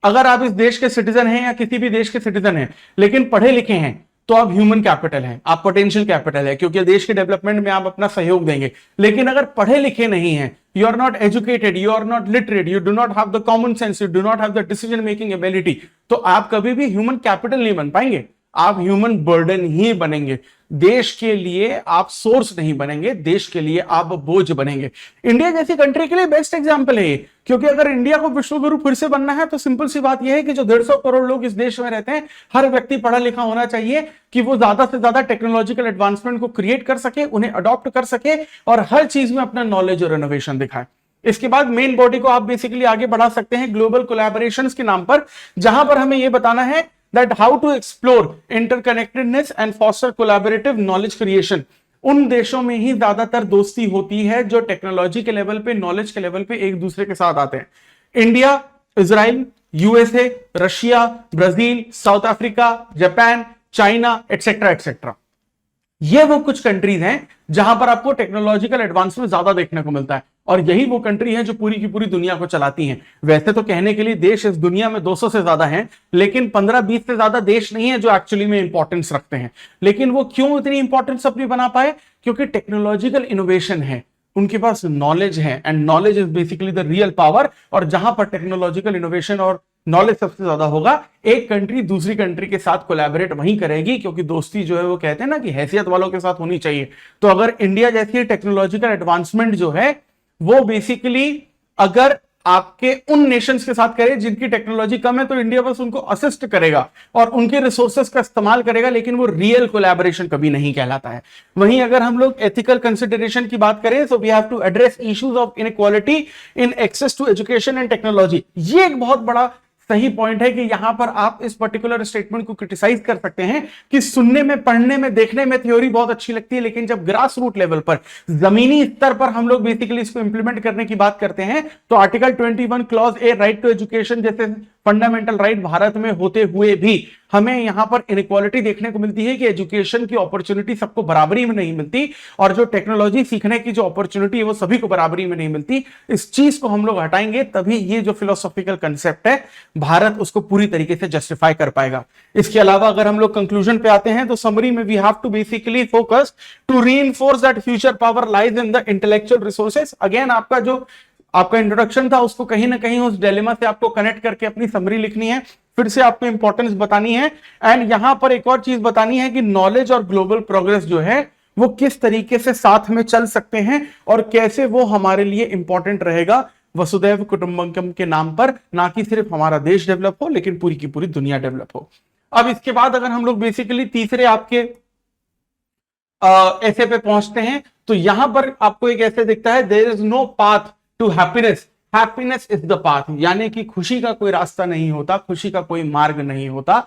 अगर आप इस देश के सिटीजन हैं या किसी भी देश के सिटीजन हैं लेकिन पढ़े लिखे हैं तो आप ह्यूमन कैपिटल हैं, आप पोटेंशियल कैपिटल है, क्योंकि देश के डेवलपमेंट में आप अपना सहयोग देंगे। लेकिन अगर पढ़े लिखे नहीं हैं, you are not educated, you are not literate, you do not have the common sense, you do not have the decision making ability, तो आप कभी भी ह्यूमन कैपिटल नहीं बन पाएंगे, आप ह्यूमन बर्डन ही बनेंगे। देश के लिए आप सोर्स नहीं बनेंगे, देश के लिए आप बोझ बनेंगे। इंडिया जैसी कंट्री के लिए बेस्ट एग्जांपल है ये, क्योंकि अगर इंडिया को विश्व गुरु फिर से बनना है तो सिंपल सी बात यह है कि जो 150 करोड़ लोग इस देश में रहते हैं, हर व्यक्ति पढ़ा लिखा होना चाहिए कि वो ज्यादा से ज्यादा टेक्नोलॉजिकल एडवांसमेंट को क्रिएट कर सके, उन्हें अडॉप्ट कर सके और हर चीज में अपना नॉलेज और इनोवेशन दिखाए। इसके बाद मेन बॉडी को आप बेसिकली आगे बढ़ा सकते हैं ग्लोबल कोलैबोरेशंस के नाम पर, जहां पर हमें यह बताना है that how to explore interconnectedness and foster collaborative knowledge creation। उन देशों में ही ज्यादातर दोस्ती होती है जो टेक्नोलॉजी के लेवल पे, नॉलेज के लेवल पे एक दूसरे के साथ आते हैं। India, Israel, USA, Russia, Brazil, south Africa, Japan, China, etcetera etcetera, ये वो कुछ कंट्रीज हैं जहां पर आपको टेक्नोलॉजिकल एडवांसमेंट ज्यादा देखने को मिलता है, और यही वो कंट्री है जो पूरी की पूरी दुनिया को चलाती हैं। वैसे तो कहने के लिए देश इस दुनिया में 200 से ज्यादा हैं, लेकिन 15-20 से ज्यादा देश नहीं है जो एक्चुअली में इंपॉर्टेंस रखते हैं। लेकिन वो क्यों इतनी इंपॉर्टेंस अपनी बना पाए? क्योंकि टेक्नोलॉजिकल इनोवेशन है, उनके पास नॉलेज है, and knowledge is basically the real power. और जहां पर टेक्नोलॉजिकल इनोवेशन और नॉलेज सबसे ज्यादा होगा, एक कंट्री दूसरी कंट्री के साथ कोलैबोरेट वहीं करेगी, क्योंकि दोस्ती जो है वो कहते हैं ना कि हैसियत वालों के साथ होनी चाहिए। तो अगर इंडिया जैसी टेक्नोलॉजिकल एडवांसमेंट जो है वो बेसिकली अगर आपके उन नेशंस के साथ करे जिनकी टेक्नोलॉजी कम है, तो इंडिया बस उनको असिस्ट करेगा और उनके रिसोर्सेस का इस्तेमाल करेगा, लेकिन वो रियल कोलैबोरेशन कभी नहीं कहलाता है। वहीं अगर हम लोग एथिकल कंसिडरेशन की बात करें, so we have to address issues of inequality in access to education and technology. ये एक बहुत बड़ा सही पॉइंट है कि यहां पर आप इस पर्टिकुलर स्टेटमेंट को क्रिटिसाइज कर सकते हैं कि सुनने में, पढ़ने में, देखने में थ्योरी बहुत अच्छी लगती है, लेकिन जब ग्रास रूट लेवल पर, जमीनी स्तर पर हम लोग बेसिकली इसको इंप्लीमेंट करने की बात करते हैं, तो article 21 clause A right to education जैसे फंडामेंटल राइट भारत में होते हुए भी हमें यहां पर इनइक्वालिटी देखने को मिलती है कि एजुकेशन की अपॉर्चुनिटी सबको बराबरी में नहीं मिलती, और जो टेक्नोलॉजी सीखने की जो अपॉर्चुनिटी है वो सभी को बराबरी में नहीं मिलती। इस चीज को हम लोग हटाएंगे, तभी ये जो फिलोसॉफिकल कंसेप्ट है भारत उसको पूरी तरीके से जस्टिफाई कर पाएगा। इसके अलावा अगर हम लोग कंक्लूजन पे आते हैं, तो समरी में we have to basically focus to reinforce that future power lies in the intellectual resources. Again आपका जो आपका इंट्रोडक्शन था उसको कहीं ना कहीं उस डिलेमा से आपको कनेक्ट करके अपनी समरी लिखनी है, फिर से आपको इंपॉर्टेंस बतानी है, एंड यहां पर एक और चीज बतानी है कि नॉलेज और ग्लोबल प्रोग्रेस जो है वो किस तरीके से साथ में चल सकते हैं और कैसे वो हमारे लिए इंपॉर्टेंट रहेगा वसुदैव कुटुंबकम के नाम पर, ना कि सिर्फ हमारा देश डेवलप हो लेकिन पूरी की पूरी दुनिया डेवलप हो। अब इसके बाद अगर हम लोग बेसिकली तीसरे आपके ऐसे पे पहुंचते हैं, तो यहां पर आपको एक ऐसे दिखता है, there is no path to happiness, happiness is the path, यानी कि खुशी का कोई रास्ता नहीं होता, खुशी का कोई मार्ग नहीं होता,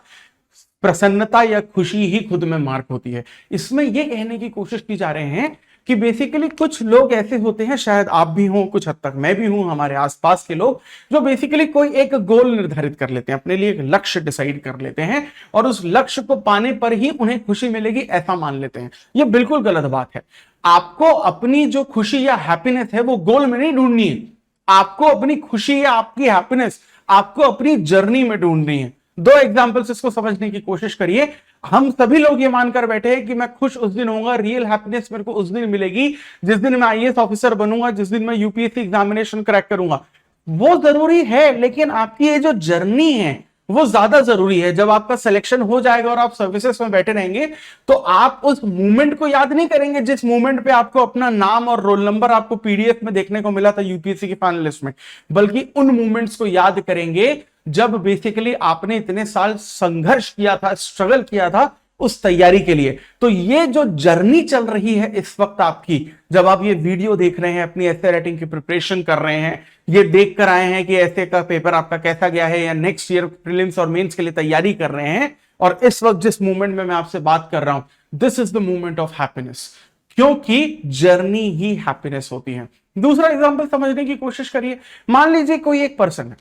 प्रसन्नता या खुशी ही खुद में मार्ग होती है। इसमें यह कहने की कोशिश की जा रहे हैं कि बेसिकली कुछ लोग ऐसे होते हैं, शायद आप भी हो, कुछ हद तक मैं भी हूं, हमारे आसपास के लोग, जो बेसिकली कोई एक गोल निर्धारित कर लेते हैं, अपने लिए एक लक्ष्य डिसाइड कर लेते हैं और उस लक्ष्य को पाने पर ही उन्हें खुशी मिलेगी ऐसा मान लेते हैं। यह बिल्कुल गलत बात है। आपको अपनी जो खुशी या हैप्पीनेस है वो गोल में नहीं ढूंढनी है, आपको अपनी खुशी या आपकी हैप्पीनेस आपको अपनी जर्नी में ढूंढनी है। दो एग्जांपल्स इसको समझने की कोशिश करिए। हम सभी लोग ये मानकर बैठे हैं कि मैं खुश उस दिन होऊंगा, रियल हैप्पीनेस मेरे को उस दिन मिलेगी जिस दिन मैं आईएएस ऑफिसर बनूंगा, जिस दिन मैं यूपीएससी एग्जामिनेशन क्रैक करूंगा। वो जरूरी है, लेकिन आपकी ये जो जर्नी है वो ज्यादा जरूरी है। जब आपका सिलेक्शन हो जाएगा और आप सर्विसेज में बैठे रहेंगे तो आप उस मूवमेंट को याद नहीं करेंगे जिस मूवमेंट पे आपको अपना नाम और रोल नंबर आपको पीडीएफ में देखने को मिला था यूपीएससी की फाइनल लिस्ट में, बल्कि उन मूवमेंट्स को याद करेंगे जब बेसिकली आपने इतने साल संघर्ष किया था, स्ट्रगल किया था उस तैयारी के लिए। तो ये जो जर्नी चल रही है इस वक्त आपकी, जब आप ये वीडियो देख रहे हैं, अपनी एसे राइटिंग की प्रिपरेशन कर रहे हैं, ये देख कर आए हैं कि ऐसे का पेपर आपका कैसा गया है, या नेक्स्ट ईयर प्रीलिम्स और मेंस के लिए तैयारी कर रहे हैं, और इस वक्त जिस मूवमेंट में मैं आपसे बात कर रहा हूं, this is the movement of happiness, क्योंकि जर्नी ही हैप्पीनेस होती है। दूसरा एग्जांपल समझने की कोशिश करिए। मान लीजिए कोई एक पर्सन है,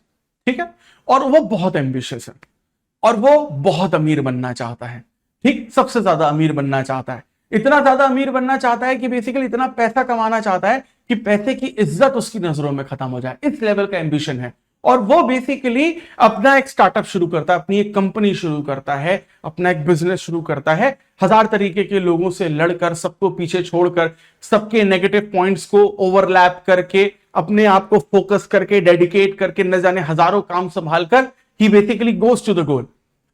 ठीक है, और वो बहुत एम्बिशियस है और वो बहुत अमीर बनना चाहता है, ठीक, सबसे ज्यादा अमीर बनना चाहता है, इतना ज्यादा अमीर बनना चाहता है कि बेसिकली इतना पैसा कमाना चाहता है कि पैसे की इज्जत उसकी नजरों में खत्म हो जाए, इस लेवल का एम्बिशन है। और वो बेसिकली अपना एक स्टार्टअप शुरू करता है, अपनी एक कंपनी शुरू करता है, अपना एक बिजनेस शुरू करता है, हजार तरीके के लोगों से लड़कर, सबको पीछे छोड़कर, सबके नेगेटिव पॉइंट्स को ओवरलैप करके, अपने आप को फोकस करके, डेडिकेट करके, न जाने हजारों काम संभाल कर ही basically goes to the goal.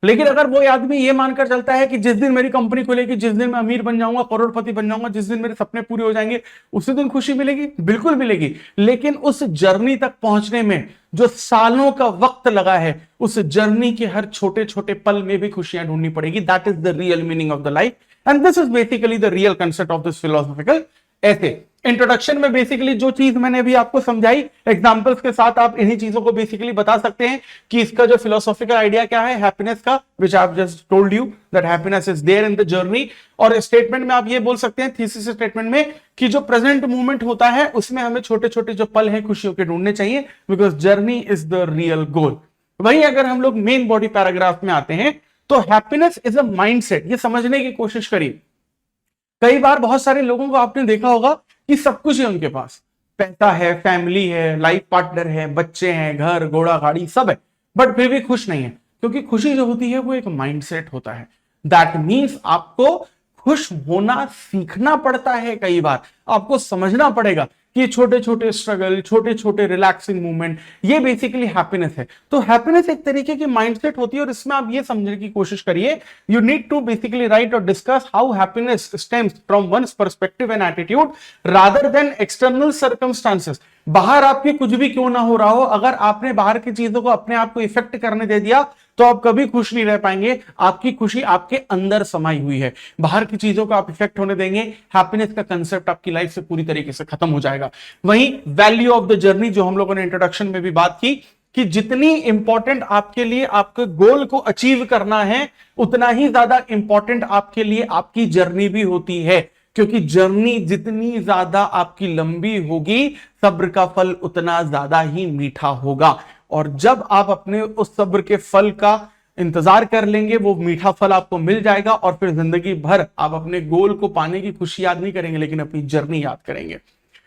लेकिन अगर वो आदमी ये मानकर चलता है कि जिस दिन मेरी कंपनी खुलेगी, जिस दिन मैं अमीर बन जाऊंगा, करोड़पति बन जाऊंगा, जिस दिन मेरे सपने पूरे हो जाएंगे, उसी दिन खुशी मिलेगी, बिल्कुल मिलेगी। लेकिन उस जर्नी तक पहुंचने में जो सालों का वक्त लगा है, उस जर्नी के हर छोटे छोटे पल में भी खुशियां ढूंढनी पड़ेगी। That is the real meaning of the life and this is basically the real concept of this philosophical ऐसे। इंट्रोडक्शन में बेसिकली जो चीज मैंने अभी आपको समझाई, एग्जांपल्स के साथ आप इन्हीं चीजों को बेसिकली बता सकते हैं कि इसका जो फिलोसॉफिकल आइडिया क्या है हैप्पीनेस का, which I have just told you that happiness is there in the journey. और स्टेटमेंट में आप ये बोल सकते हैं, थीसिस स्टेटमेंट में, कि जो प्रेजेंट मूवमेंट होता है उसमें हमें छोटे छोटे जो पल हैं खुशियों के ढूंढने चाहिए, because journey is the real गोल। वहीं अगर हम लोग मेन बॉडी पैराग्राफ में आते हैं तो हैप्पीनेस इज अ माइंडसेट। ये समझने की कोशिश करिए। कई बार बहुत सारे लोगों को आपने देखा होगा कि सब कुछ है उनके पास, पैसा है, फैमिली है, लाइफ पार्टनर है, बच्चे हैं, घर, घोड़ा, गाड़ी सब है, बट फिर भी खुश नहीं है, क्योंकि खुशी जो होती है वो एक माइंडसेट होता है। दैट मीन्स आपको खुश होना सीखना पड़ता है। कई बार आपको समझना पड़ेगा कि छोटे छोटे स्ट्रगल, छोटे छोटे रिलैक्सिंग मूवमेंट, ये बेसिकली हैप्पीनेस है। तो हैप्पीनेस एक तरीके की माइंडसेट होती है, और इसमें आप ये समझने की कोशिश करिए, you need to basically write और discuss how happiness stems from one's perspective and attitude rather than external circumstances. बाहर आपके कुछ भी क्यों ना हो रहा हो, अगर आपने बाहर की चीजों को अपने आप को इफेक्ट करने दे दिया तो आप कभी खुश नहीं रह पाएंगे। आपकी खुशी आपके अंदर समाई हुई है, बाहर की चीजों का आप इफेक्ट होने देंगे, हैप्पीनेस का कंसेप्ट आपकी लाइफ से पूरी तरीके से खत्म हो जाएगा। वहीं वैल्यू ऑफ द जर्नी, जो हम लोगों ने इंट्रोडक्शन में भी बात की, कि जितनी इंपॉर्टेंट आपके लिए आपके गोल को अचीव करना है, उतना ही ज्यादा इंपॉर्टेंट आपके लिए आपकी जर्नी भी होती है, क्योंकि जर्नी जितनी ज्यादा आपकी लंबी होगी, सब्र का फल उतना ज्यादा ही मीठा होगा। और जब आप अपने उस सब्र के फल का इंतजार कर लेंगे, वो मीठा फल आपको मिल जाएगा, और फिर जिंदगी भर आप अपने गोल को पाने की खुशी याद नहीं करेंगे, लेकिन अपनी जर्नी याद करेंगे।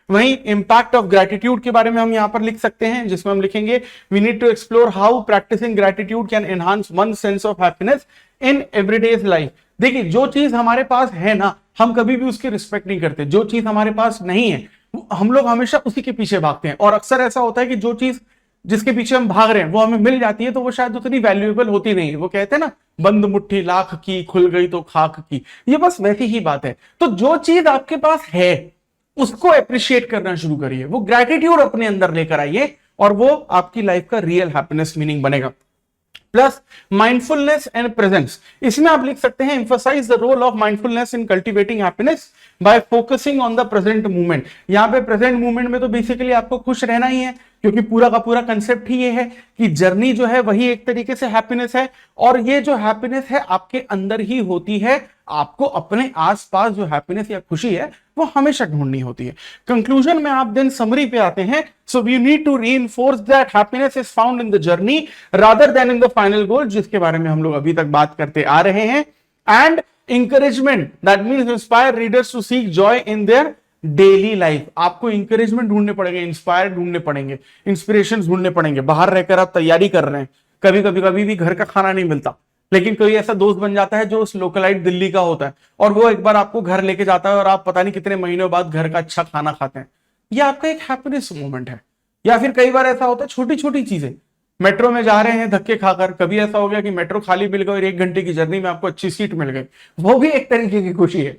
वहीं इंपैक्ट ऑफ ग्रेटिट्यूड के बारे में हम यहां पर लिख सकते हैं, जिसमें हम लिखेंगे, we need to explore how practicing gratitude can enhance one sense of happiness in everyday life. देखिए, जो चीज हमारे पास है ना, हम कभी भी उसकी रिस्पेक्ट नहीं करते। जो चीज हमारे पास नहीं है, हम लोग हमेशा उसी के पीछे भागते हैं, और अक्सर ऐसा होता है कि जो चीज जिसके पीछे हम भाग रहे हैं वो हमें मिल जाती है तो वो शायद उतनी वैल्यूएबल होती नहीं है। वो कहते हैं ना, बंद मुट्ठी लाख की, खुल गई तो खाक की। ये बस वैसी ही बात है। तो जो चीज आपके पास है उसको अप्रिशिएट करना शुरू करिए, वो ग्रेटिट्यूड अपने अंदर लेकर आइए, और वो आपकी लाइफ का रियल हैप्पीनेस मीनिंग बनेगा। प्लस माइंडफुलनेस एंड प्रेजेंस, इसमें आप लिख सकते हैं, emphasise the role of mindfulness in cultivating happiness by focusing on the present movement. यहां पे प्रेजेंट मूवमेंट में तो बेसिकली आपको खुश रहना ही है, क्योंकि पूरा का पूरा कंसेप्ट ही ये है कि जर्नी जो है वही एक तरीके से हैप्पीनेस है, और ये जो हैप्पीनेस है आपके अंदर ही होती है। आपको अपने आसपास जो हैप्पीनेस या खुशी है वो हमेशा ढूंढनी होती है। कंक्लूजन में आप देन समरी पे आते हैं। So we need to reinforce that happiness is found in the journey rather than in the final goal, जिसके बारे में हम लोग अभी तक बात करते आ रहे हैं। And encouragement, that means inspire readers to seek joy in their daily life. आपको इंकरेजमेंट ढूंढने पड़ेंगे, इंस्पायर ढूंढने पड़ेंगे, इंस्पिरेशन ढूंढने पड़ेंगे। बाहर रहकर आप तैयारी कर रहे हैं, कभी भी घर का खाना नहीं मिलता, लेकिन कोई ऐसा दोस्त बन जाता है जो उस लोकलाइट दिल्ली का होता है, और वो एक बार आपको घर लेके जाता है, और आप पता नहीं कितने महीनों बाद घर का अच्छा खाना खाते हैं। ये आपका एक हैप्पीनेस मोमेंट है। या फिर कई बार ऐसा होता है, छोटी छोटी चीजें, मेट्रो में जा रहे हैं धक्के खाकर, कभी ऐसा हो गया कि मेट्रो खाली मिल गई और 1 घंटे की जर्नी में आपको अच्छी सीट मिल गई, वो भी एक तरीके की खुशी है।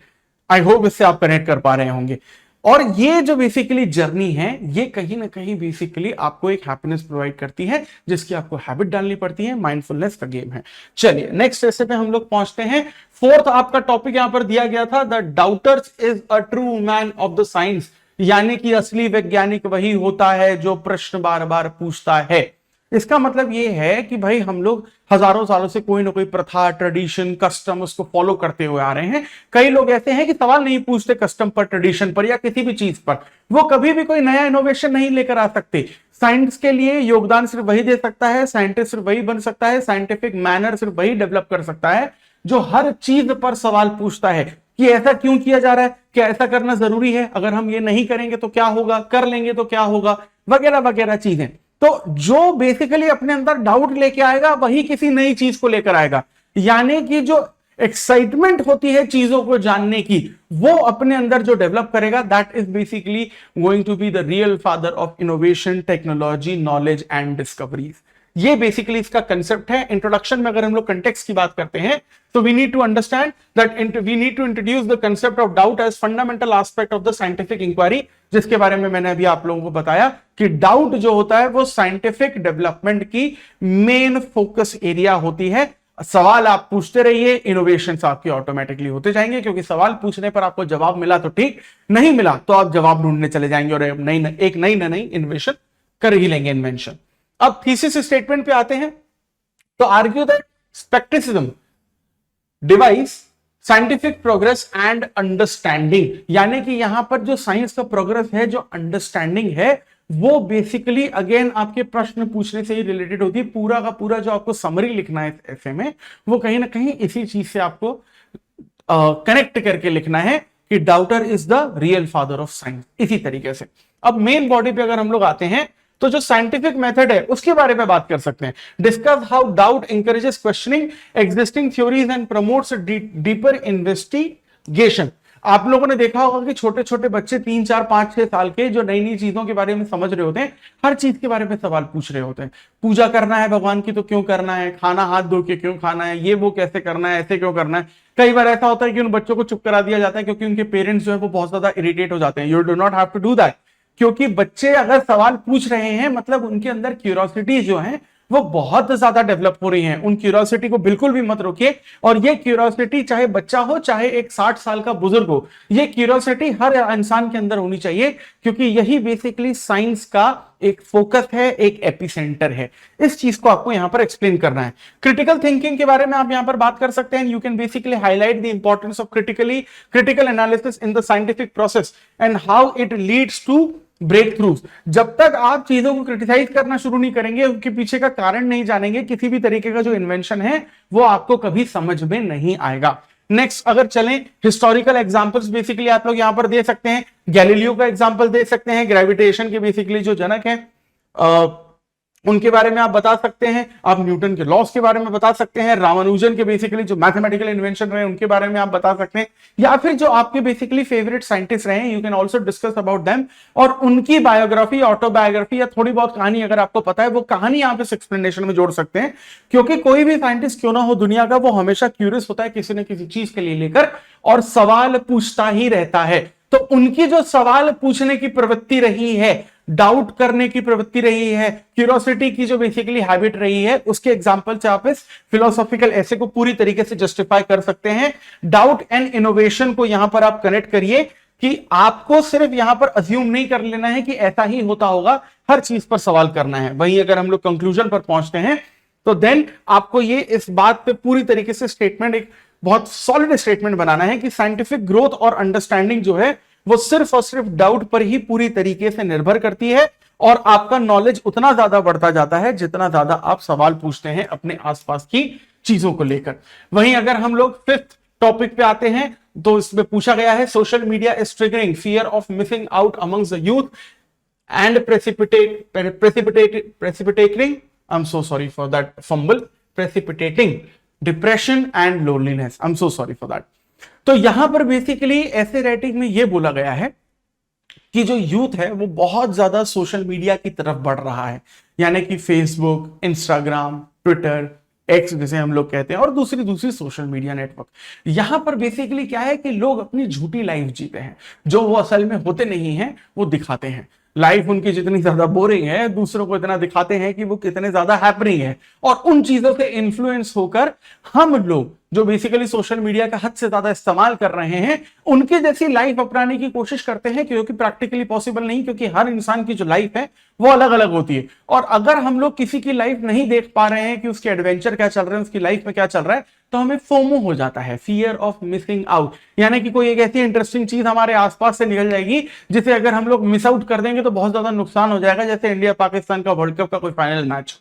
आई होप इससे आप कनेक्ट कर पा रहे होंगे। और ये जो बेसिकली जर्नी है, ये कहीं ना कहीं बेसिकली आपको एक हैप्पीनेस प्रोवाइड करती है, जिसकी आपको हैबिट डालनी पड़ती है। माइंडफुलनेस का गेम है। चलिए नेक्स्ट ऐसे पे हम लोग पहुंचते हैं। फोर्थ आपका टॉपिक यहां पर दिया गया था, the daughters is a true man of the science, यानी कि असली वैज्ञानिक वही होता है जो प्रश्न बार बार पूछता है। इसका मतलब यह है कि भाई हम लोग हजारों सालों से कोई ना कोई प्रथा, ट्रेडिशन, कस्टम उसको फॉलो करते हुए आ रहे हैं। कई लोग ऐसे हैं कि सवाल नहीं पूछते कस्टम पर, ट्रेडिशन पर या किसी भी चीज पर, वो कभी भी कोई नया इनोवेशन नहीं लेकर आ सकते। साइंस के लिए योगदान सिर्फ वही दे सकता है, साइंटिस्ट सिर्फ वही बन सकता है, साइंटिफिक मैनर सिर्फ वही डेवलप कर सकता है जो हर चीज पर सवाल पूछता है कि ऐसा क्यों किया जा रहा है, क्या ऐसा करना जरूरी है, अगर हम ये नहीं करेंगे तो क्या होगा, कर लेंगे तो क्या होगा, वगैरह वगैरह चीजें। तो जो बेसिकली अपने अंदर डाउट लेके आएगा वही किसी नई चीज को लेकर आएगा, यानी कि जो एक्साइटमेंट होती है चीजों को जानने की, वो अपने अंदर जो डेवलप करेगा, that is basically going to be the real father of innovation, technology, knowledge and discoveries. ये बेसिकली इसका कंसेप्ट है। इंट्रोडक्शन में अगर हम लोग कंटेक्स्ट की बात करते हैं तो we need to understand that we need to introduce the concept of doubt as fundamental aspect of the scientific inquiry, जिसके बारे में मैंने अभी आप लोगों को बताया कि डाउट जो होता है वो साइंटिफिक डेवलपमेंट की मेन फोकस एरिया होती है। सवाल आप पूछते रहिए, इनोवेशन आपके ऑटोमेटिकली होते जाएंगे, क्योंकि सवाल पूछने पर आपको जवाब मिला तो ठीक, नहीं मिला तो आप जवाब ढूंढने चले जाएंगे और एक नई इनोवेशन कर ही लेंगे, इन्वेंशन। अब थीसिस स्टेटमेंट पे आते हैं। तो argue that skepticism device scientific progress and understanding, यानी कि यहां पर जो साइंस का प्रोग्रेस है, जो अंडरस्टैंडिंग है, वो बेसिकली अगेन आपके प्रश्न पूछने से ही रिलेटेड होती है। पूरा का पूरा जो आपको समरी लिखना है ऐसे में, वो कहीं ना कहीं इसी चीज से आपको कनेक्ट करके लिखना है कि daughter is the real father of science, इसी तरीके से। अब मेन बॉडी पे अगर हम लोग आते हैं तो जो साइंटिफिक मेथड है उसके बारे में बात कर सकते हैं। Discuss how doubt encourages questioning existing theories and promotes deeper investigation. आप लोगों ने देखा होगा कि छोटे छोटे बच्चे 3, 4, 5, 6 साल के जो नई नई चीजों के बारे में समझ रहे होते हैं, हर चीज के बारे में सवाल पूछ रहे होते हैं। पूजा करना है भगवान की तो क्यों करना है, खाना हाथ धो के क्यों खाना है, ये वो कैसे करना है, ऐसे क्यों करना है। कई बार ऐसा होता है कि उन बच्चों को चुप करा दिया जाता है क्योंकि उनके पेरेंट्स जो है वो बहुत ज्यादा इरिटेट हो जाते हैं। You do not have to do that, क्योंकि बच्चे अगर सवाल पूछ रहे हैं मतलब उनके अंदर क्यूरियोसिटी जो है वो बहुत ज्यादा डेवलप हो रही है। उन क्यूरियोसिटी को बिल्कुल भी मत रोकिए। और ये क्यूरियोसिटी चाहे बच्चा हो चाहे एक 60 साल का बुजुर्ग हो, ये क्यूरियोसिटी हर इंसान के अंदर होनी चाहिए, क्योंकि यही बेसिकली साइंस का एक फोकस है, एक एपिसेंटर है। इस चीज को आपको यहां पर एक्सप्लेन करना है। क्रिटिकल थिंकिंग के बारे में आप यहां पर बात कर सकते हैं। You can basically highlight the importance of critical analysis in the scientific process and how it leads to breakthroughs. जब तक आप चीजों को क्रिटिसाइज करना शुरू नहीं करेंगे, उनके पीछे का कारण नहीं जानेंगे, किसी भी तरीके का जो इन्वेंशन है वो आपको कभी समझ में नहीं आएगा। नेक्स्ट अगर चलें, हिस्टोरिकल एग्जांपल्स बेसिकली आप लोग यहां पर दे सकते हैं। गैलीलियो का एग्जांपल दे सकते हैं, ग्रेविटेशन के बेसिकली जो जनक है उनके बारे में आप बता सकते हैं। आप न्यूटन के लॉस के बारे में बता सकते हैं। रामानुजन के बेसिकली जो मैथमेटिकल इन्वेंशन रहे उनके बारे में आप बता सकते हैं, या फिर जो आपके बेसिकली फेवरेट साइंटिस्ट रहे हैं, you can also discuss about them. और उनकी बायोग्राफी, ऑटोबायोग्राफी या थोड़ी बहुत कहानी अगर आपको पता है, वो कहानी आप इस एक्सप्लेनेशन में जोड़ सकते हैं। क्योंकि कोई भी साइंटिस्ट क्यों ना हो दुनिया का, वो हमेशा क्यूरियस होता है किसी न किसी चीज के लिए लेकर, और सवाल पूछता ही रहता है। तो उनकी जो सवाल पूछने की प्रवृत्ति रही है, डाउट करने की प्रवृत्ति रही है, क्यूरियोसिटी की जो बेसिकली हैबिट रही है, उसके एग्जांपल से आप इस फिलोसॉफिकल ऐसे को पूरी तरीके से जस्टिफाई कर सकते हैं। डाउट एंड इनोवेशन को यहां पर आप कनेक्ट करिए कि आपको सिर्फ यहां पर अज्यूम नहीं कर लेना है कि ऐसा ही होता होगा, हर चीज पर सवाल करना है। वहीं अगर हम लोग कंक्लूजन पर पहुंचते हैं तो देन आपको ये इस बात पे पूरी तरीके से स्टेटमेंट, एक बहुत सॉलिड स्टेटमेंट बनाना है कि साइंटिफिक ग्रोथ और अंडरस्टैंडिंग जो है वो सिर्फ और सिर्फ डाउट पर ही पूरी तरीके से निर्भर करती है, और आपका नॉलेज उतना ज्यादा बढ़ता जाता है जितना ज्यादा आप सवाल पूछते हैं अपने आसपास की चीजों को लेकर। वहीं अगर हम लोग फिफ्थ टॉपिक पे आते हैं तो इसमें पूछा गया है, social media is triggering fear of missing out amongst the youth and precipitating I'm so sorry for that fumble, precipitating depression and loneliness. I'm so sorry for that. तो यहां पर बेसिकली ऐसे राइटिंग में यह बोला गया है कि जो यूथ है वो बहुत ज्यादा सोशल मीडिया की तरफ बढ़ रहा है, यानी कि फेसबुक, इंस्टाग्राम, ट्विटर, एक्स जिसे हम लोग कहते हैं, और दूसरी दूसरी सोशल मीडिया नेटवर्क। यहां पर बेसिकली क्या है कि लोग अपनी झूठी लाइफ जीते हैं, जो वो असल में होते नहीं हैं वो दिखाते हैं। लाइफ उनकी जितनी ज्यादा बोरिंग है, दूसरों को इतना दिखाते हैं कि वो कितने ज्यादा हैपनिंग है, और उन चीजों से इन्फ्लुएंस होकर हम लोग जो बेसिकली सोशल मीडिया का हद से ज्यादा इस्तेमाल कर रहे हैं, उनके जैसी लाइफ अपनाने की कोशिश करते हैं, क्योंकि प्रैक्टिकली पॉसिबल नहीं, क्योंकि हर इंसान की जो लाइफ है वो अलग अलग होती है। और अगर हम लोग किसी की लाइफ नहीं देख पा रहे हैं कि उसके एडवेंचर क्या चल रहे हैं, उसकी लाइफ में क्या चल रहा है, तो हमें फोमो हो जाता है, फियर ऑफ मिसिंग आउट। यानी कि कोई एक ऐसी इंटरेस्टिंग चीज हमारे आसपास से निकल जाएगी जिसे अगर हम लोग मिस आउट कर देंगे तो बहुत ज्यादा नुकसान हो जाएगा, जैसे इंडिया पाकिस्तान का वर्ल्ड कप का कोई फाइनल मैच।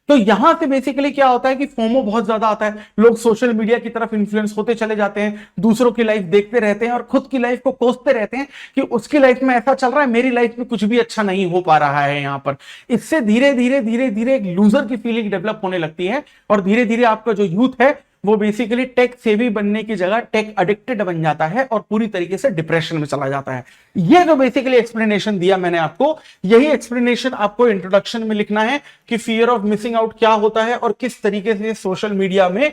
तो यहां से बेसिकली क्या होता है कि फोमो बहुत ज्यादा आता है, लोग सोशल मीडिया की तरफ इन्फ्लुएंस होते चले जाते हैं, दूसरों की लाइफ देखते रहते हैं और खुद की लाइफ को कोसते रहते हैं कि उसकी लाइफ में ऐसा चल रहा है, मेरी लाइफ में कुछ भी अच्छा नहीं हो पा रहा है यहां पर। इससे धीरे धीरे धीरे धीरे एक लूजर की फीलिंग डेवलप होने लगती है, और धीरे धीरे आपका जो यूथ है वो बेसिकली टेक सेवी बनने की जगह टेक एडिक्टेड बन जाता है और पूरी तरीके से डिप्रेशन में चला जाता है। ये जो बेसिकली एक्सप्लेनेशन दिया मैंने आपको, यही एक्सप्लेनेशन आपको इंट्रोडक्शन में लिखना है कि फियर ऑफ मिसिंग आउट क्या होता है और किस तरीके से सोशल मीडिया में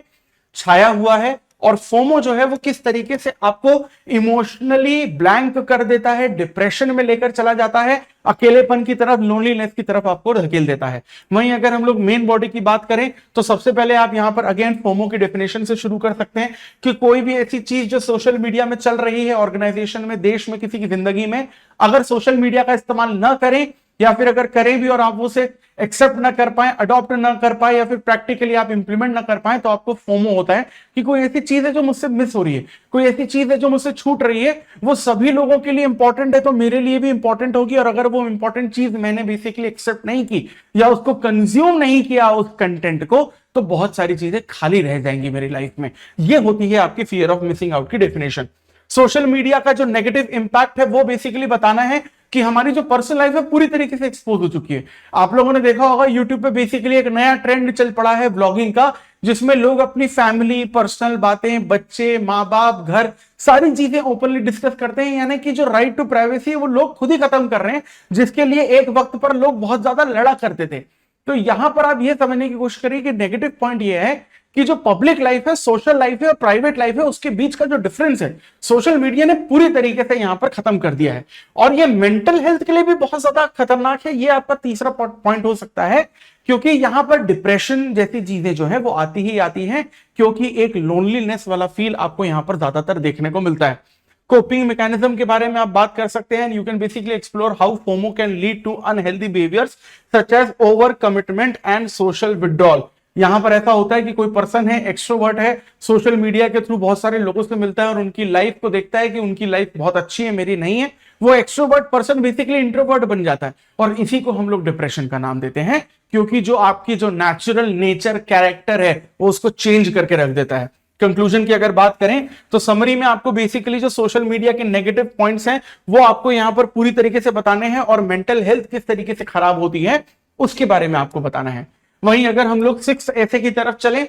छाया हुआ है, और फोमो जो है वो किस तरीके से आपको इमोशनली ब्लैंक कर देता है, डिप्रेशन में लेकर चला जाता है, अकेलेपन की तरफ, लोनलीनेस की तरफ आपको धकेल देता है। वहीं अगर हम लोग मेन बॉडी की बात करें तो सबसे पहले आप यहां पर अगेन फोमो की डेफिनेशन से शुरू कर सकते हैं कि कोई भी ऐसी चीज जो सोशल मीडिया में चल रही है, ऑर्गेनाइजेशन में, देश में, किसी की जिंदगी में, अगर सोशल मीडिया का इस्तेमाल ना करें, या फिर अगर करें भी और आप उसे एक्सेप्ट ना कर पाए, अडॉप्ट ना कर पाए, या फिर प्रैक्टिकली आप इंप्लीमेंट ना कर पाए, तो आपको फोमो होता है कि कोई ऐसी चीज है जो मुझसे मिस हो रही है, कोई ऐसी चीज है जो मुझसे छूट रही है, वो सभी लोगों के लिए इंपॉर्टेंट है तो मेरे लिए भी इंपॉर्टेंट होगी, और अगर वो इंपॉर्टेंट चीज मैंने बेसिकली एक्सेप्ट नहीं की या उसको कंज्यूम नहीं किया उस कंटेंट को, तो बहुत सारी चीजें खाली रह जाएंगी मेरी लाइफ में। ये होती है आपकी फियर ऑफ मिसिंग आउट की डेफिनेशन। सोशल मीडिया का जो नेगेटिव इंपैक्ट है वो बेसिकली बताना है कि हमारी जो पर्सनल लाइफ है पूरी तरीके से एक्सपोज हो चुकी है। आप लोगों ने देखा होगा यूट्यूब पे बेसिकली एक नया ट्रेंड चल पड़ा है व्लॉगिंग का, जिसमें लोग अपनी फैमिली, पर्सनल बातें, बच्चे, माँ बाप, घर, सारी चीजें ओपनली डिस्कस करते हैं। यानी कि जो राइट टू प्राइवेसी है वो लोग खुद ही खत्म कर रहे हैं, जिसके लिए एक वक्त पर लोग बहुत ज्यादा लड़ा करते थे। तो यहां पर आप ये समझने की कोशिश करिए कि नेगेटिव पॉइंट ये है कि जो पब्लिक लाइफ है, सोशल लाइफ है और प्राइवेट लाइफ है, उसके बीच का जो डिफरेंस है सोशल मीडिया ने पूरी तरीके से यहां पर खत्म कर दिया है। और ये मेंटल हेल्थ के लिए भी बहुत ज्यादा खतरनाक है। ये आपका तीसरा पॉइंट हो सकता है, क्योंकि यहां पर डिप्रेशन जैसी चीजें जो है वो आती ही आती हैं, क्योंकि एक लोनलीनेस वाला फील आपको यहां पर ज्यादातर देखने को मिलता है। कोपिंग मैकेनिज्म के बारे में आप बात कर सकते हैं। You can basically explore how FOMO can lead to unhealthy behaviours such as over commitment and social withdrawal. यहां पर ऐसा होता है कि कोई पर्सन है, एक्सट्रोवर्ट है, सोशल मीडिया के थ्रू बहुत सारे लोगों से मिलता है और उनकी लाइफ को देखता है कि उनकी लाइफ बहुत अच्छी है, मेरी नहीं है। वो एक्सट्रोवर्ट पर्सन बेसिकली इंट्रोवर्ट बन जाता है, और इसी को हम लोग डिप्रेशन का नाम देते हैं, क्योंकि जो आपकी जो नेचुरल नेचर, कैरेक्टर है, वो उसको चेंज करके रख देता है। कंक्लूजन की अगर बात करें तो समरी में आपको बेसिकली जो सोशल मीडिया के नेगेटिव पॉइंट्स हैं वो आपको यहां पर पूरी तरीके से बताने हैं, और मेंटल हेल्थ किस तरीके से खराब होती है उसके बारे में आपको बताना है। वहीं अगर हम लोग 6 ऐसे की तरफ चलें,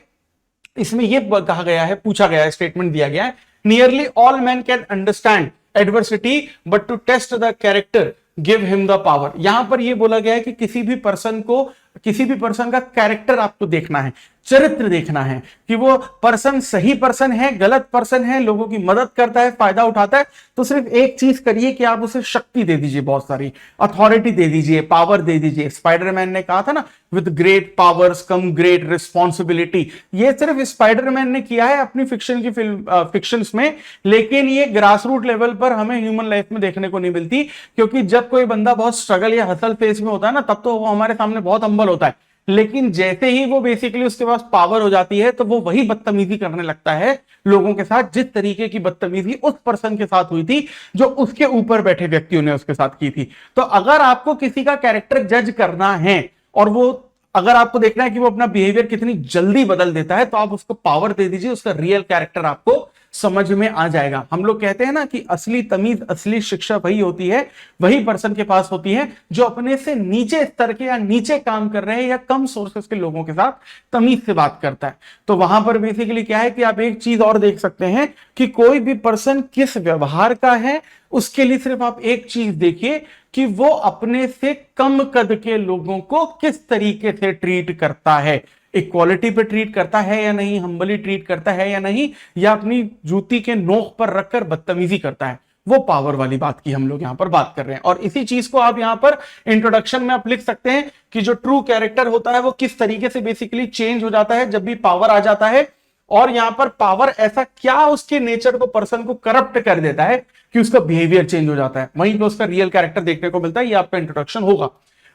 इसमें यह कहा गया है, पूछा गया है, स्टेटमेंट दिया गया है, nearly all man can understand adversity but to test the character give him the power. यहां पर यह बोला गया है कि किसी भी पर्सन का कैरेक्टर आपको देखना है, चरित्र देखना है कि वो पर्सन सही पर्सन है, गलत पर्सन है, लोगों की मदद करता है, फायदा उठाता है। तो सिर्फ एक चीज करिए कि आप उसे शक्ति दे दीजिए, बहुत सारी अथॉरिटी दे दीजिए, पावर दे दीजिए। स्पाइडरमैन ने कहा था ना, with great powers come great responsibility. ये सिर्फ स्पाइडरमैन ने किया है अपनी फिक्शंस में, लेकिन ये ग्रास रूट लेवल पर हमें ह्यूमन लाइफ में देखने को नहीं मिलती। क्योंकि जब कोई बंदा बहुत स्ट्रगल या हसल फेस में होता है ना, तब तो वो हमारे सामने बहुत हम्बल होता है, लेकिन जैसे ही वो बेसिकली उसके पास पावर हो जाती है तो वो वही बदतमीजी करने लगता है लोगों के साथ, जिस तरीके की बदतमीजी उस पर्सन के साथ हुई थी जो उसके ऊपर बैठे व्यक्तियों ने उसके साथ की थी। तो अगर आपको किसी का कैरेक्टर जज करना है और वो अगर आपको देखना है कि वो अपना बिहेवियर कितनी जल्दी बदल देता है, तो आप उसको पावर दे दीजिए, उसका रियल कैरेक्टर आपको समझ में आ जाएगा। हम लोग कहते हैं ना कि असली तमीज, असली शिक्षा वही होती है, वही पर्सन के पास होती है जो अपने से नीचे स्तर के या नीचे काम कर रहे हैं या कम सोर्सेस के लोगों के साथ तमीज से बात करता है। तो वहां पर बेसिकली क्या है कि आप एक चीज और देख सकते हैं कि कोई भी पर्सन किस व्यवहार का है, उसके लिए सिर्फ आप एक चीज देखिए कि वो अपने से कम कद के लोगों को किस तरीके से ट्रीट करता है। इक्वालिटी पे ट्रीट करता है या नहीं, हम्बली ट्रीट करता है या नहीं, या अपनी जूती के नोक पर रखकर बदतमीजी करता है। वो पावर वाली बात की हम लोग यहां पर बात कर रहे हैं। और इसी चीज को आप यहां पर इंट्रोडक्शन में आप लिख सकते हैं कि जो ट्रू कैरेक्टर होता है वो किस तरीके से बेसिकली चेंज हो जाता है जब भी पावर आ जाता है, और यहां पर पावर ऐसा क्या उसके नेचर को, पर्सन को करप्ट कर देता है कि उसका बिहेवियर चेंज हो जाता है। वहीं पे उसका रियल कैरेक्टर देखने को मिलता है। ये आपका इंट्रोडक्शन होगा।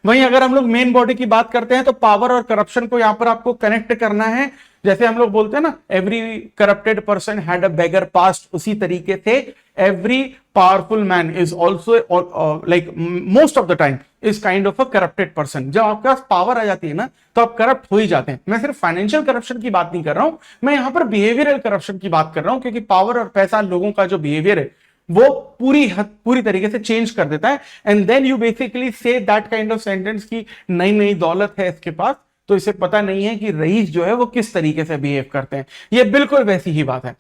वहीं अगर हम लोग मेन बॉडी की बात करते हैं तो पावर और करप्शन को यहां पर आपको कनेक्ट करना है। जैसे हम लोग बोलते हैं ना, every corrupted person had a beggar past, उसी तरीके से every powerful man is also like most of the time is kind of a corrupted person. जब आपके पास पावर आ जाती है ना तो आप करप्ट हो ही जाते हैं। मैं सिर्फ फाइनेंशियल करप्शन की बात नहीं कर रहा हूं, मैं यहां पर बिहेवियरल करप्शन की बात कर रहा हूं, क्योंकि पावर और पैसा लोगों का जो बिहेवियर है वो पूरी तरीके से चेंज कर देता है। And then you basically say that kind of sentence की नई नई दौलत है इसके पास, तो इसे पता नहीं है कि रईस जो है वो किस तरीके से बिहेव करते हैं। ये बिल्कुल वैसी ही बात है।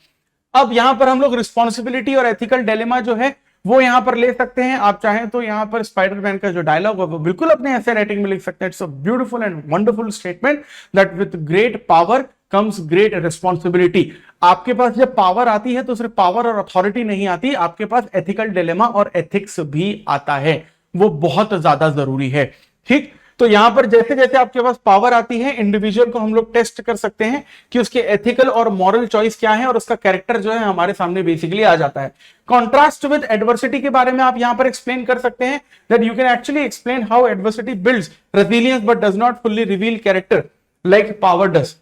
अब यहां पर हम लोग रिस्पॉन्सिबिलिटी और एथिकल डिलेमा जो है वो यहां पर ले सकते हैं। आप चाहें तो यहां पर स्पाइडरमैन का जो डायलॉग है वो बिल्कुल अपने ऐसे राइटिंग में लिख सकते हैं। It's a beautiful and wonderful statement that with great power comes great responsibility. आपके पास जब पावर आती है तो सिर्फ पावर और अथॉरिटी नहीं आती, आपके पास एथिकल डिलेमा और एथिक्स भी आता है। वो बहुत ज्यादा जरूरी है। ठीक, तो यहां पर जैसे जैसे आपके पास पावर आती है, इंडिविजुअल को हम लोग टेस्ट कर सकते हैं कि उसके एथिकल और मॉरल चॉइस क्या है, और उसका कैरेक्टर जो है हमारे सामने बेसिकली आ जाता है। कॉन्ट्रास्ट विद एडवर्सिटी के बारे में आप यहां पर एक्सप्लेन कर सकते हैं that you can actually explain how adversity builds resilience but does not fully reveal character like power does.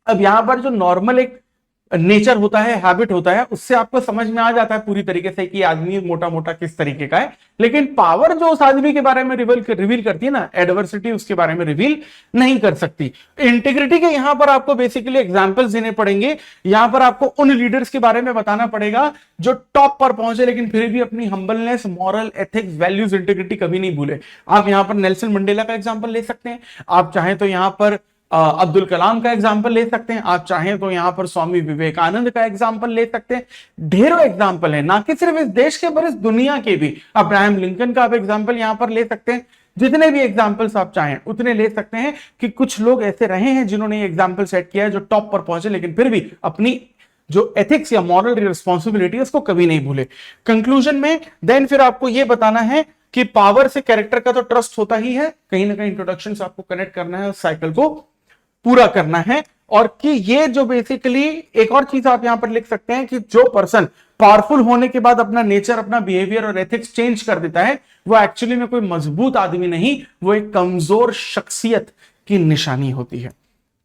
अब यहां पर जो नॉर्मल एक नेचर होता है, हैबिट होता है, उससे आपको समझ में आ जाता है पूरी तरीके से कि आदमी मोटा मोटा किस तरीके का है। लेकिन पावर जो उस आदमी के बारे में रिवील करती है ना, एडवर्सिटी उसके बारे में रिवील नहीं कर सकती। इंटीग्रिटी के यहां पर आपको बेसिकली एग्जांपल्स देने पड़ेंगे। यहां पर आपको उन लीडर्स के बारे में बताना पड़ेगा जो टॉप पर पहुंचे लेकिन फिर भी अपनी humbleness, moral, ethics, values, integrity कभी नहीं भूले। आप यहां पर नेल्सन मंडेला का एग्जांपल ले सकते हैं, आप चाहें तो यहां पर अब्दुल कलाम का एग्जाम्पल ले सकते हैं, आप चाहें तो यहां पर स्वामी विवेकानंद का एग्जाम्पल ले सकते हैं। ढेरों एग्जाम्पल है, ना कि सिर्फ इस देश के पर इस दुनिया के भी। अब्राहम लिंकन का आप एग्जाम्पल यहां पर ले सकते हैं। जितने भी एग्जाम्पल्स आप चाहें उतने ले सकते हैं कि कुछ लोग ऐसे रहे हैं जिन्होंने एग्जाम्पल सेट किया है, जो टॉप पर पहुंचे लेकिन फिर भी अपनी जो एथिक्स या मॉरल रिस्पॉन्सिबिलिटी है उसको कभी नहीं भूले। कंक्लूजन में देन फिर आपको यह बताना है कि पावर से कैरेक्टर का तो ट्रस्ट होता ही है, कहीं ना कहीं इंट्रोडक्शन से आपको कनेक्ट करना है, उस साइकिल को पूरा करना है। और कि ये जो बेसिकली एक और चीज आप यहां पर लिख सकते हैं कि जो पर्सन पावरफुल होने के बाद अपना नेचर, अपना बिहेवियर और एथिक्स चेंज कर देता है, वो एक्चुअली में कोई मजबूत आदमी नहीं, वो एक कमजोर शख्सियत की निशानी होती है।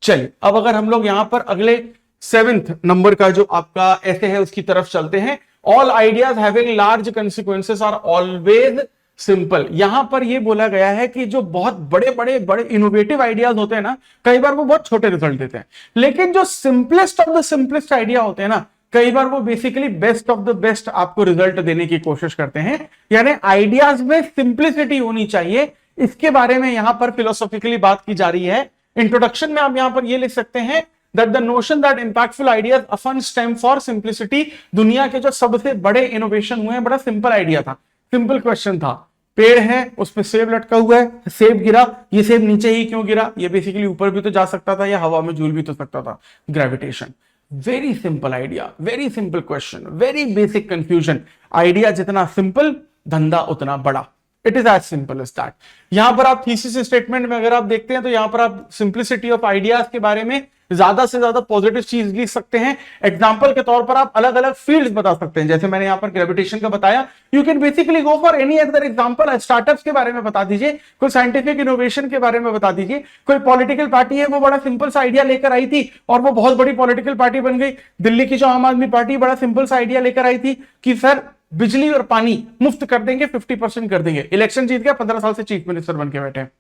चलिए अब अगर हम लोग यहां पर अगले 7th नंबर का जो आपका ऐसे है उसकी तरफ चलते हैं। All ideas having large consequences are always simple. यहां पर यह बोला गया है कि जो बहुत बड़े इनोवेटिव आइडियाज होते हैं ना, कई बार वो बहुत छोटे रिजल्ट देते हैं, लेकिन जो simplest of the simplest idea होते हैं ना, कई बार वो basically best of the best आपको रिजल्ट देने की कोशिश करते हैं। यानी आइडियाज में सिंप्लिसिटी होनी चाहिए, इसके बारे में यहां पर फिलोसॉफिकली बात की जा रही है। इंट्रोडक्शन में आप यहां पर ये लिख सकते हैं that the notion that impactful ideas often stem for simplicity। दुनिया के जो सबसे बड़े इनोवेशन हुए हैं, बड़ा सिंपल आइडिया था, सिंपल क्वेश्चन था। पेड़ है, उस पर सेब लटका हुआ है, सेब गिरा, ये सेब नीचे ही क्यों गिरा? ये बेसिकली ऊपर भी तो जा सकता था या हवा में झूल भी तो सकता था, gravitation. Very simple idea, very simple question, very basic confusion. Idea जितना सिंपल, धंधा उतना बड़ा। It is as simple as that. यहां पर आप थीसिस स्टेटमेंट में अगर आप देखते हैं तो यहां पर आप सिंप्लिसिटी ऑफ आइडियाज के बारे में ज्यादा से ज्यादा पॉजिटिव चीज लिख सकते हैं। एग्जांपल के तौर पर आप अलग अलग फील्ड्स बता सकते हैं, जैसे मैंने यहां पर ग्रेविटेशन का बताया। You can basically go for any other example. Startups के बारे में बता दीजिए, कोई साइंटिफिक इनोवेशन के बारे में बता दीजिए। कोई पॉलिटिकल पार्टी है, वो बड़ा सिंपल सा आइडिया लेकर आई थी और वो बहुत बड़ी पॉलिटिकल पार्टी बन गई। दिल्ली की जो आम आदमी पार्टी बड़ा सिंपल सा आइडिया लेकर आई थी कि सर बिजली और पानी मुफ्त कर देंगे, 50% कर देंगे। इलेक्शन जीत गया, 15 साल से चीफ मिनिस्टर बन के बैठे हैं।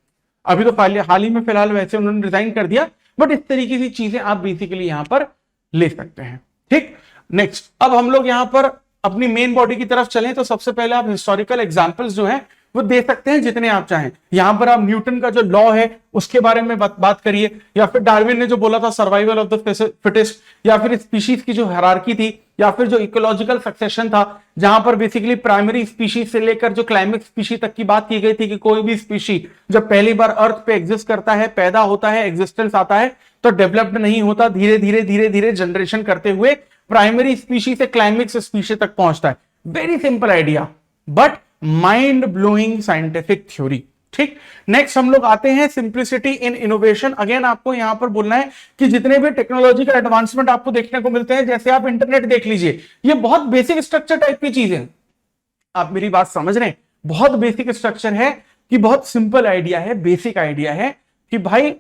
अभी तो हाल ही में फिलहाल वैसे उन्होंने रिजाइन कर दिया, बट इस तरीके की चीजें आप बेसिकली यहां पर ले सकते हैं। ठीक, नेक्स्ट, अब हम लोग यहां पर अपनी मेन बॉडी की तरफ चलें तो सबसे पहले आप हिस्टोरिकल एग्जांपल्स जो हैं वो दे सकते हैं जितने आप चाहें। यहां पर आप न्यूटन का जो लॉ है उसके बारे में बात करिए, या फिर डार्विन ने जो बोला था सर्वाइवल ऑफ द फिटेस्ट, या फिर स्पीशीज की जो हायरार्की थी, या फिर जो इकोलॉजिकल सक्सेशन था जहां पर बेसिकली प्राइमरी स्पीशीज से लेकर जो क्लाइमेक्स स्पीशीज तक की बात की गई थी कि कोई भी स्पीशी जब पहली बार अर्थ पे एग्जिस्ट करता है, पैदा होता है, एग्जिस्टेंस आता है, तो डेवलप्ड नहीं होता, धीरे धीरे धीरे धीरे जनरेशन करते हुए प्राइमरी स्पीशीज से क्लाइमेक्स स्पीशीज तक पहुंचता है। Very simple idea but mind blowing scientific theory. ठीक, नेक्स्ट हम लोग आते हैं सिंप्लिसिटी इन इनोवेशन। अगेन आपको यहां पर बोलना है कि जितने भी टेक्नोलॉजिकल एडवांसमेंट आपको देखने को मिलते हैं, जैसे आप इंटरनेट देख लीजिए, ये बहुत बेसिक स्ट्रक्चर टाइप की चीज है। आप मेरी बात समझ रहे हैं? बहुत बेसिक स्ट्रक्चर है कि बहुत सिंपल आइडिया है, बेसिक आइडिया है कि भाई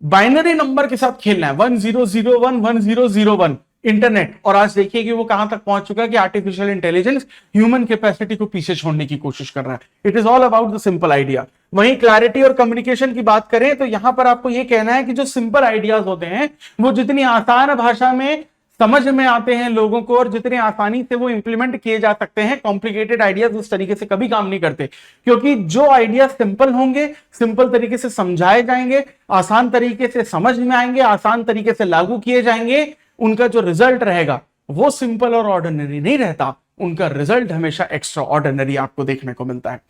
बाइनरी नंबर के साथ खेलना है, 1001 1001 इंटरनेट। और आज देखिए कि वो कहां तक पहुंच चुका है कि आर्टिफिशियल इंटेलिजेंस ह्यूमन कैपेसिटी को पीछे छोड़ने की कोशिश कर रहा है। It is all about the simple idea. वहीं क्लैरिटी और कम्युनिकेशन की बात करें तो यहां पर आपको यह कहना है कि जो सिंपल आइडियाज होते हैं वो जितनी आसान भाषा में समझ में आते हैं लोगों को और जितने आसानी से वो इंप्लीमेंट किए जा सकते हैं, कॉम्प्लिकेटेड आइडियाज उस तरीके से कभी काम नहीं करते। क्योंकि जो आइडिया सिंपल होंगे, सिंपल तरीके से समझाए जाएंगे, आसान तरीके से समझ में आएंगे, आसान तरीके से लागू किए जाएंगे, उनका जो रिजल्ट रहेगा वो सिंपल और ऑर्डिनरी नहीं रहता, उनका रिजल्ट हमेशा एक्स्ट्रा ऑर्डिनरी आपको देखने को मिलता है।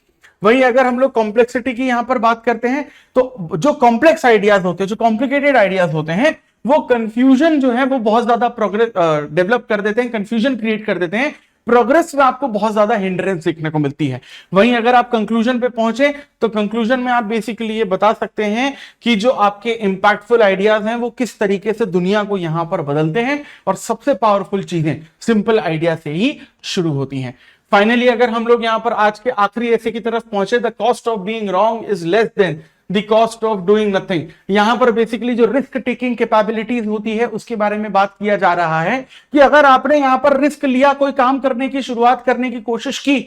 वही अगर हम लोग कॉम्प्लेक्सिटी की यहां पर बात करते हैं तो जो कॉम्प्लेक्स आइडियाज होते हैं, जो कॉम्प्लिकेटेड आइडियाज होते हैं, वो कंफ्यूजन जो है वो बहुत ज्यादा प्रोग्रेस डेवलप कर देते हैं, कंफ्यूजन क्रिएट कर देते हैं, प्रोग्रेस में आपको बहुत ज्यादा हिंड्रेंस देखने को मिलती है। वहीं अगर आप कंक्लूजन पे पहुंचे तो कंक्लूजन में आप बेसिकली ये बता सकते हैं कि जो आपके इंपैक्टफुल आइडियाज हैं वो किस तरीके से दुनिया को यहां पर बदलते हैं, और सबसे पावरफुल चीजें सिंपल आइडिया से ही शुरू होती हैं। फाइनली अगर हम लोग यहां पर आज के आखिरी ऐसे की तरफ पहुंचे, the cost of being wrong is less than the cost of doing nothing. यहां पर बेसिकली जो रिस्क टेकिंग कैपेबिलिटीज होती है उसके बारे में बात किया जा रहा है कि अगर आपने यहां पर रिस्क लिया, कोई काम करने की शुरुआत करने की कोशिश की,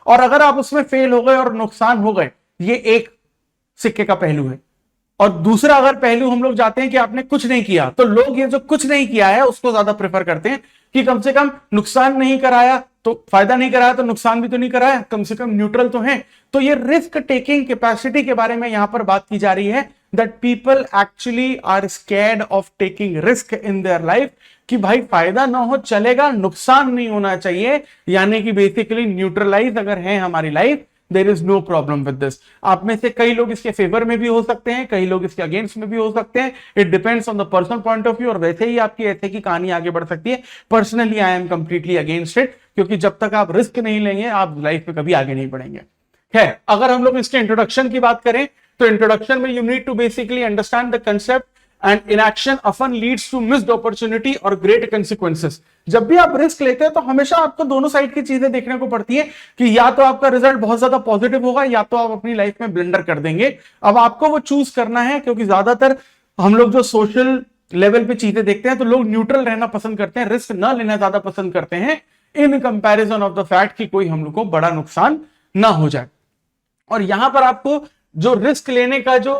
और अगर आप उसमें फेल हो गए और नुकसान हो गए, ये एक सिक्के का पहलू है। और दूसरा अगर पहलू हम लोग जाते हैं कि आपने कुछ नहीं किया, तो लोग ये जो कुछ नहीं किया है उसको ज्यादा प्रेफर करते हैं कि कम से कम नुकसान नहीं कराया तो फायदा नहीं कराया तो नुकसान भी तो नहीं कराया, कम से कम न्यूट्रल तो है। तो ये रिस्क टेकिंग कैपेसिटी के बारे में यहां पर बात की जा रही है, that people actually are scared of taking risk in their life, कि भाई फायदा ना हो चलेगा, नुकसान नहीं होना चाहिए, यानी कि बेसिकली न्यूट्रलाइज अगर है हमारी life, there is no problem with this. आप में से कई लोग इसके फेवर में भी हो सकते हैं, कई लोग इसके अगेंस्ट में भी हो सकते हैं, it depends on the personal point of view, और वैसे ही आपकी ऐसे की कहानी आगे बढ़ सकती है। Personally I am completely against it, क्योंकि जब तक आप रिस्क नहीं लेंगे आप लाइफ में कभी आगे नहीं बढ़ेंगे। खैर, अगर हम लोग इसके इंट्रोडक्शन की बात करें तो इंट्रोडक्शन में you need to basically understand the concept and inaction often leads to missed opportunity और ग्रेट कंसिक्वेंसेस। जब भी आप रिस्क लेते हैं तो हमेशा आपको दोनों साइड की चीजें देखने को पड़ती है कि या तो आपका रिजल्ट बहुत ज्यादा पॉजिटिव होगा या तो आप अपनी लाइफ में ब्लंडर कर देंगे। अब आपको वो चूज करना है, क्योंकि ज्यादातर हम लोग जो सोशल लेवल पे चीजें देखते हैं तो लोग न्यूट्रल रहना पसंद करते हैं, रिस्क ना लेना ज्यादा पसंद करते हैं, in comparison of the fact कि कोई हम लोग को बड़ा नुकसान ना हो जाए। और यहां पर आपको जो रिस्क लेने का जो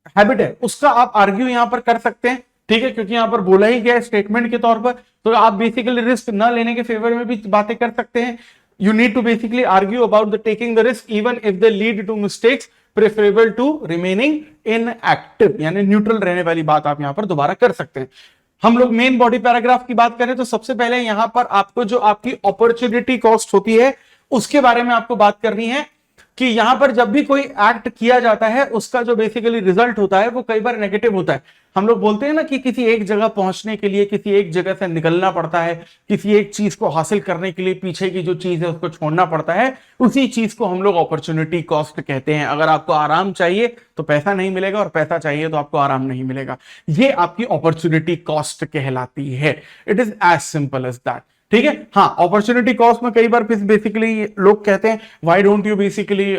हैबिट है उसका आप आर्ग्यू यहां पर कर सकते हैं, ठीक है, क्योंकि यहां पर बोला ही गया है स्टेटमेंट के तौर पर, तो आप बेसिकली रिस्क न लेने के फेवर में भी बातें कर सकते हैं। You need to basically argue about the taking the risk even if they lead to mistakes preferable to remaining inactive, यानी न्यूट्रल रहने वाली बात आप यहां पर दोबारा कर सकते हैं। हम लोग मेन बॉडी पैराग्राफ की बात करें तो सबसे पहले यहां पर आपको जो आपकी अपॉर्चुनिटी कॉस्ट होती है उसके बारे में आपको बात करनी है कि यहां पर जब भी कोई एक्ट किया जाता है उसका जो बेसिकली रिजल्ट होता है वो कई बार नेगेटिव होता है। हम लोग बोलते हैं ना कि किसी एक जगह पहुंचने के लिए किसी एक जगह से निकलना पड़ता है, किसी एक चीज को हासिल करने के लिए पीछे की जो चीज है उसको छोड़ना पड़ता है, उसी चीज को हम लोग अपॉर्चुनिटी कॉस्ट कहते हैं। अगर आपको आराम चाहिए तो पैसा नहीं मिलेगा और पैसा चाहिए तो आपको आराम नहीं मिलेगा, ये आपकी अपॉर्चुनिटी कॉस्ट कहलाती है। It is as simple as that, ठीक है। हाँ, अपॉर्चुनिटी कॉस्ट में कई बार बेसिकली लोग कहते हैं why don't you basically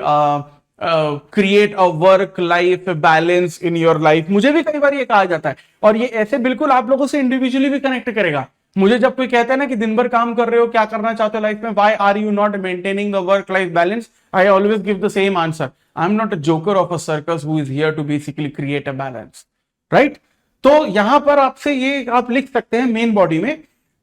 create a work life balance in your life. मुझे भी कई बार ये कहा जाता है और ये ऐसे बिल्कुल आप लोगों से इंडिविजुअली भी कनेक्ट करेगा। मुझे जब कोई कहता है ना कि दिन भर काम कर रहे हो, क्या करना चाहते हो लाइफ में, why are you not maintaining the work life balance, I always give the same answer, I am not a joker of a circus who is here to basically create a balance, right. तो यहां पर आपसे ये आप लिख सकते हैं main body में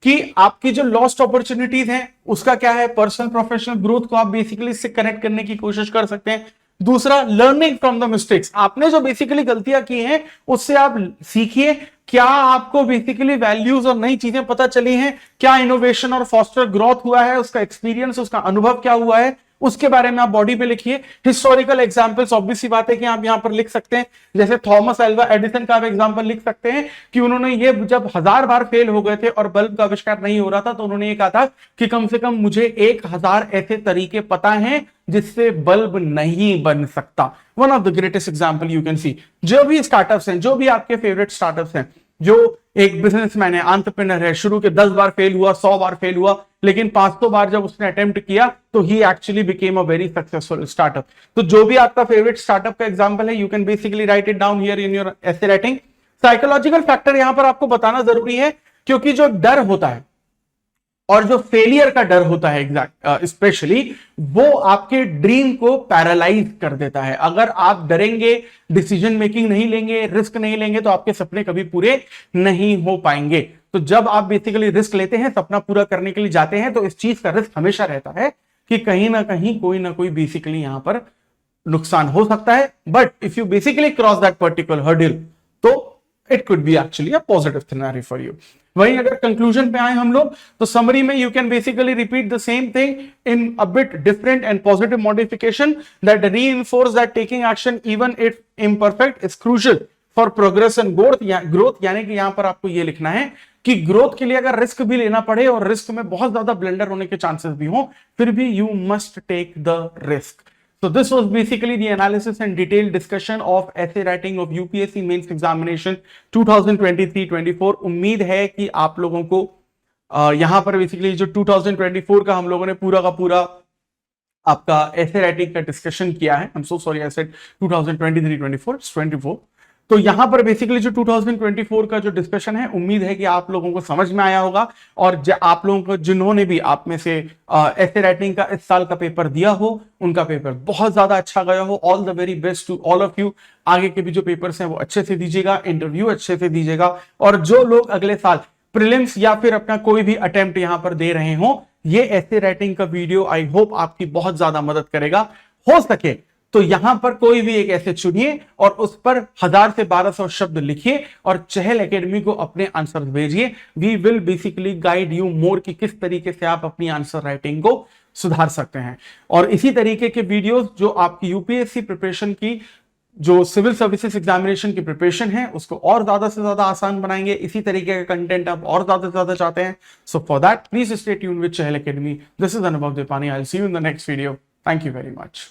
कि आपकी जो लॉस्ट अपॉर्चुनिटीज हैं उसका क्या है, पर्सनल प्रोफेशनल ग्रोथ को आप बेसिकली इससे कनेक्ट करने की कोशिश कर सकते हैं। दूसरा, लर्निंग फ्रॉम द मिस्टेक्स, आपने जो बेसिकली गलतियां की हैं उससे आप सीखिए, क्या आपको बेसिकली वैल्यूज और नई चीजें पता चली हैं, क्या इनोवेशन और फॉस्टर ग्रोथ हुआ है, उसका एक्सपीरियंस, उसका अनुभव क्या हुआ है, उसके बारे में आप बॉडी पे लिखिए। हिस्टोरिकल एग्जांपल्स ऑब्वियस सी बात है कि आप यहां पर लिख सकते हैं, जैसे थॉमस अल्वा एडिसन का आप एग्जांपल लिख सकते हैं कि उन्होंने ये जब 1000 बार फेल हो गए थे और बल्ब का आविष्कार नहीं हो रहा था तो उन्होंने ये कहा था कि कम से कम मुझे 1000 ऐसे तरीके पता हैं जिससे बल्ब नहीं बन सकता। One of the greatest example you can see. जो भी स्टार्टअप्स हैं, जो भी आपके फेवरेट स्टार्टअप्स हैं, जो एक बिजनेसमैन है, एंटरप्रेन्योर है, शुरू के 10 बार फेल हुआ, 100 बार फेल हुआ, लेकिन 500 बार जब उसने अटेम्प्ट किया तो ही actually became a very successful startup. तो जो भी आपका फेवरेट स्टार्टअप का एग्जांपल है, you can basically write it down here in your essay writing. Psychological factor यहां पर आपको बताना जरूरी है, क्योंकि जो डर होता है और जो फेलियर का डर होता है एग्जैक्ट स्पेशली, वो आपके ड्रीम को पैरालाइज कर देता है। अगर आप डरेंगे, डिसीजन मेकिंग नहीं लेंगे, रिस्क नहीं लेंगे, तो आपके सपने कभी पूरे नहीं हो पाएंगे। तो जब आप बेसिकली रिस्क लेते हैं, सपना पूरा करने के लिए जाते हैं, तो इस चीज का रिस्क हमेशा रहता है कि कहीं ना कहीं कोई ना कोई बेसिकली यहां पर नुकसान हो सकता है। But if you basically cross that particular hurdle, तो it could be actually a positive scenario for you. वहीं अगर कंक्लूजन पे आए हम लोग, तो समरी में you can basically repeat the same thing in a bit different and positive modification that reinforce that taking action even if imperfect is crucial for progress and growth. यानी कि यहां पर आपको यह लिखना है कि ग्रोथ के लिए अगर रिस्क भी लेना पड़े और रिस्क में बहुत ज्यादा ब्लंडर होने के चांसेस भी हो, फिर भी you must take the risk. So this was basically the analysis and detailed discussion of essay writing of UPSC Mains Examination 2023-24। उम्मीद है कि आप लोगों को यहां पर बेसिकली जो 2024 का हम लोगों ने पूरा का पूरा आपका essay writing का डिस्कशन किया है। I'm so sorry I said 2023-24, it's 24। तो यहां पर बेसिकली जो 2024 का जो डिस्कशन है, उम्मीद है कि आप लोगों को समझ में आया होगा। और आप लोगों को, जिन्होंने भी आप में से एसे राइटिंग का इस साल का पेपर दिया हो, उनका पेपर बहुत ज्यादा अच्छा गया हो, all the very best to all of you. आगे के भी जो पेपर्स हैं वो अच्छे से दीजिएगा, इंटरव्यू अच्छे से दीजिएगा। और जो लोग अगले साल प्रीलिम्स या फिर अपना कोई भी अटेम्प्ट यहां पर दे रहे हो, ये एसे राइटिंग का वीडियो आई होप आपकी बहुत ज्यादा मदद करेगा। हो सके तो यहां पर कोई भी एक ऐसे चुनिए और उस पर 1000 से 1200 शब्द लिखिए और चहल एकेडमी को अपने आंसर भेजिए। We will basically guide you more कि किस तरीके से आप अपनी आंसर राइटिंग को सुधार सकते हैं। और इसी तरीके के वीडियोस जो आपकी यूपीएससी प्रिपरेशन की, जो सिविल सर्विसेज एग्जामिनेशन की प्रिपरेशन है, उसको और ज्यादा से ज्यादा आसान बनाएंगे। इसी तरीके का कंटेंट आप और ज्यादा से ज्यादा चाहते हैं, so for that please stay tuned with Chahal academy. This is Anubhav Dipani. I will see you in the next video. Thank you very much.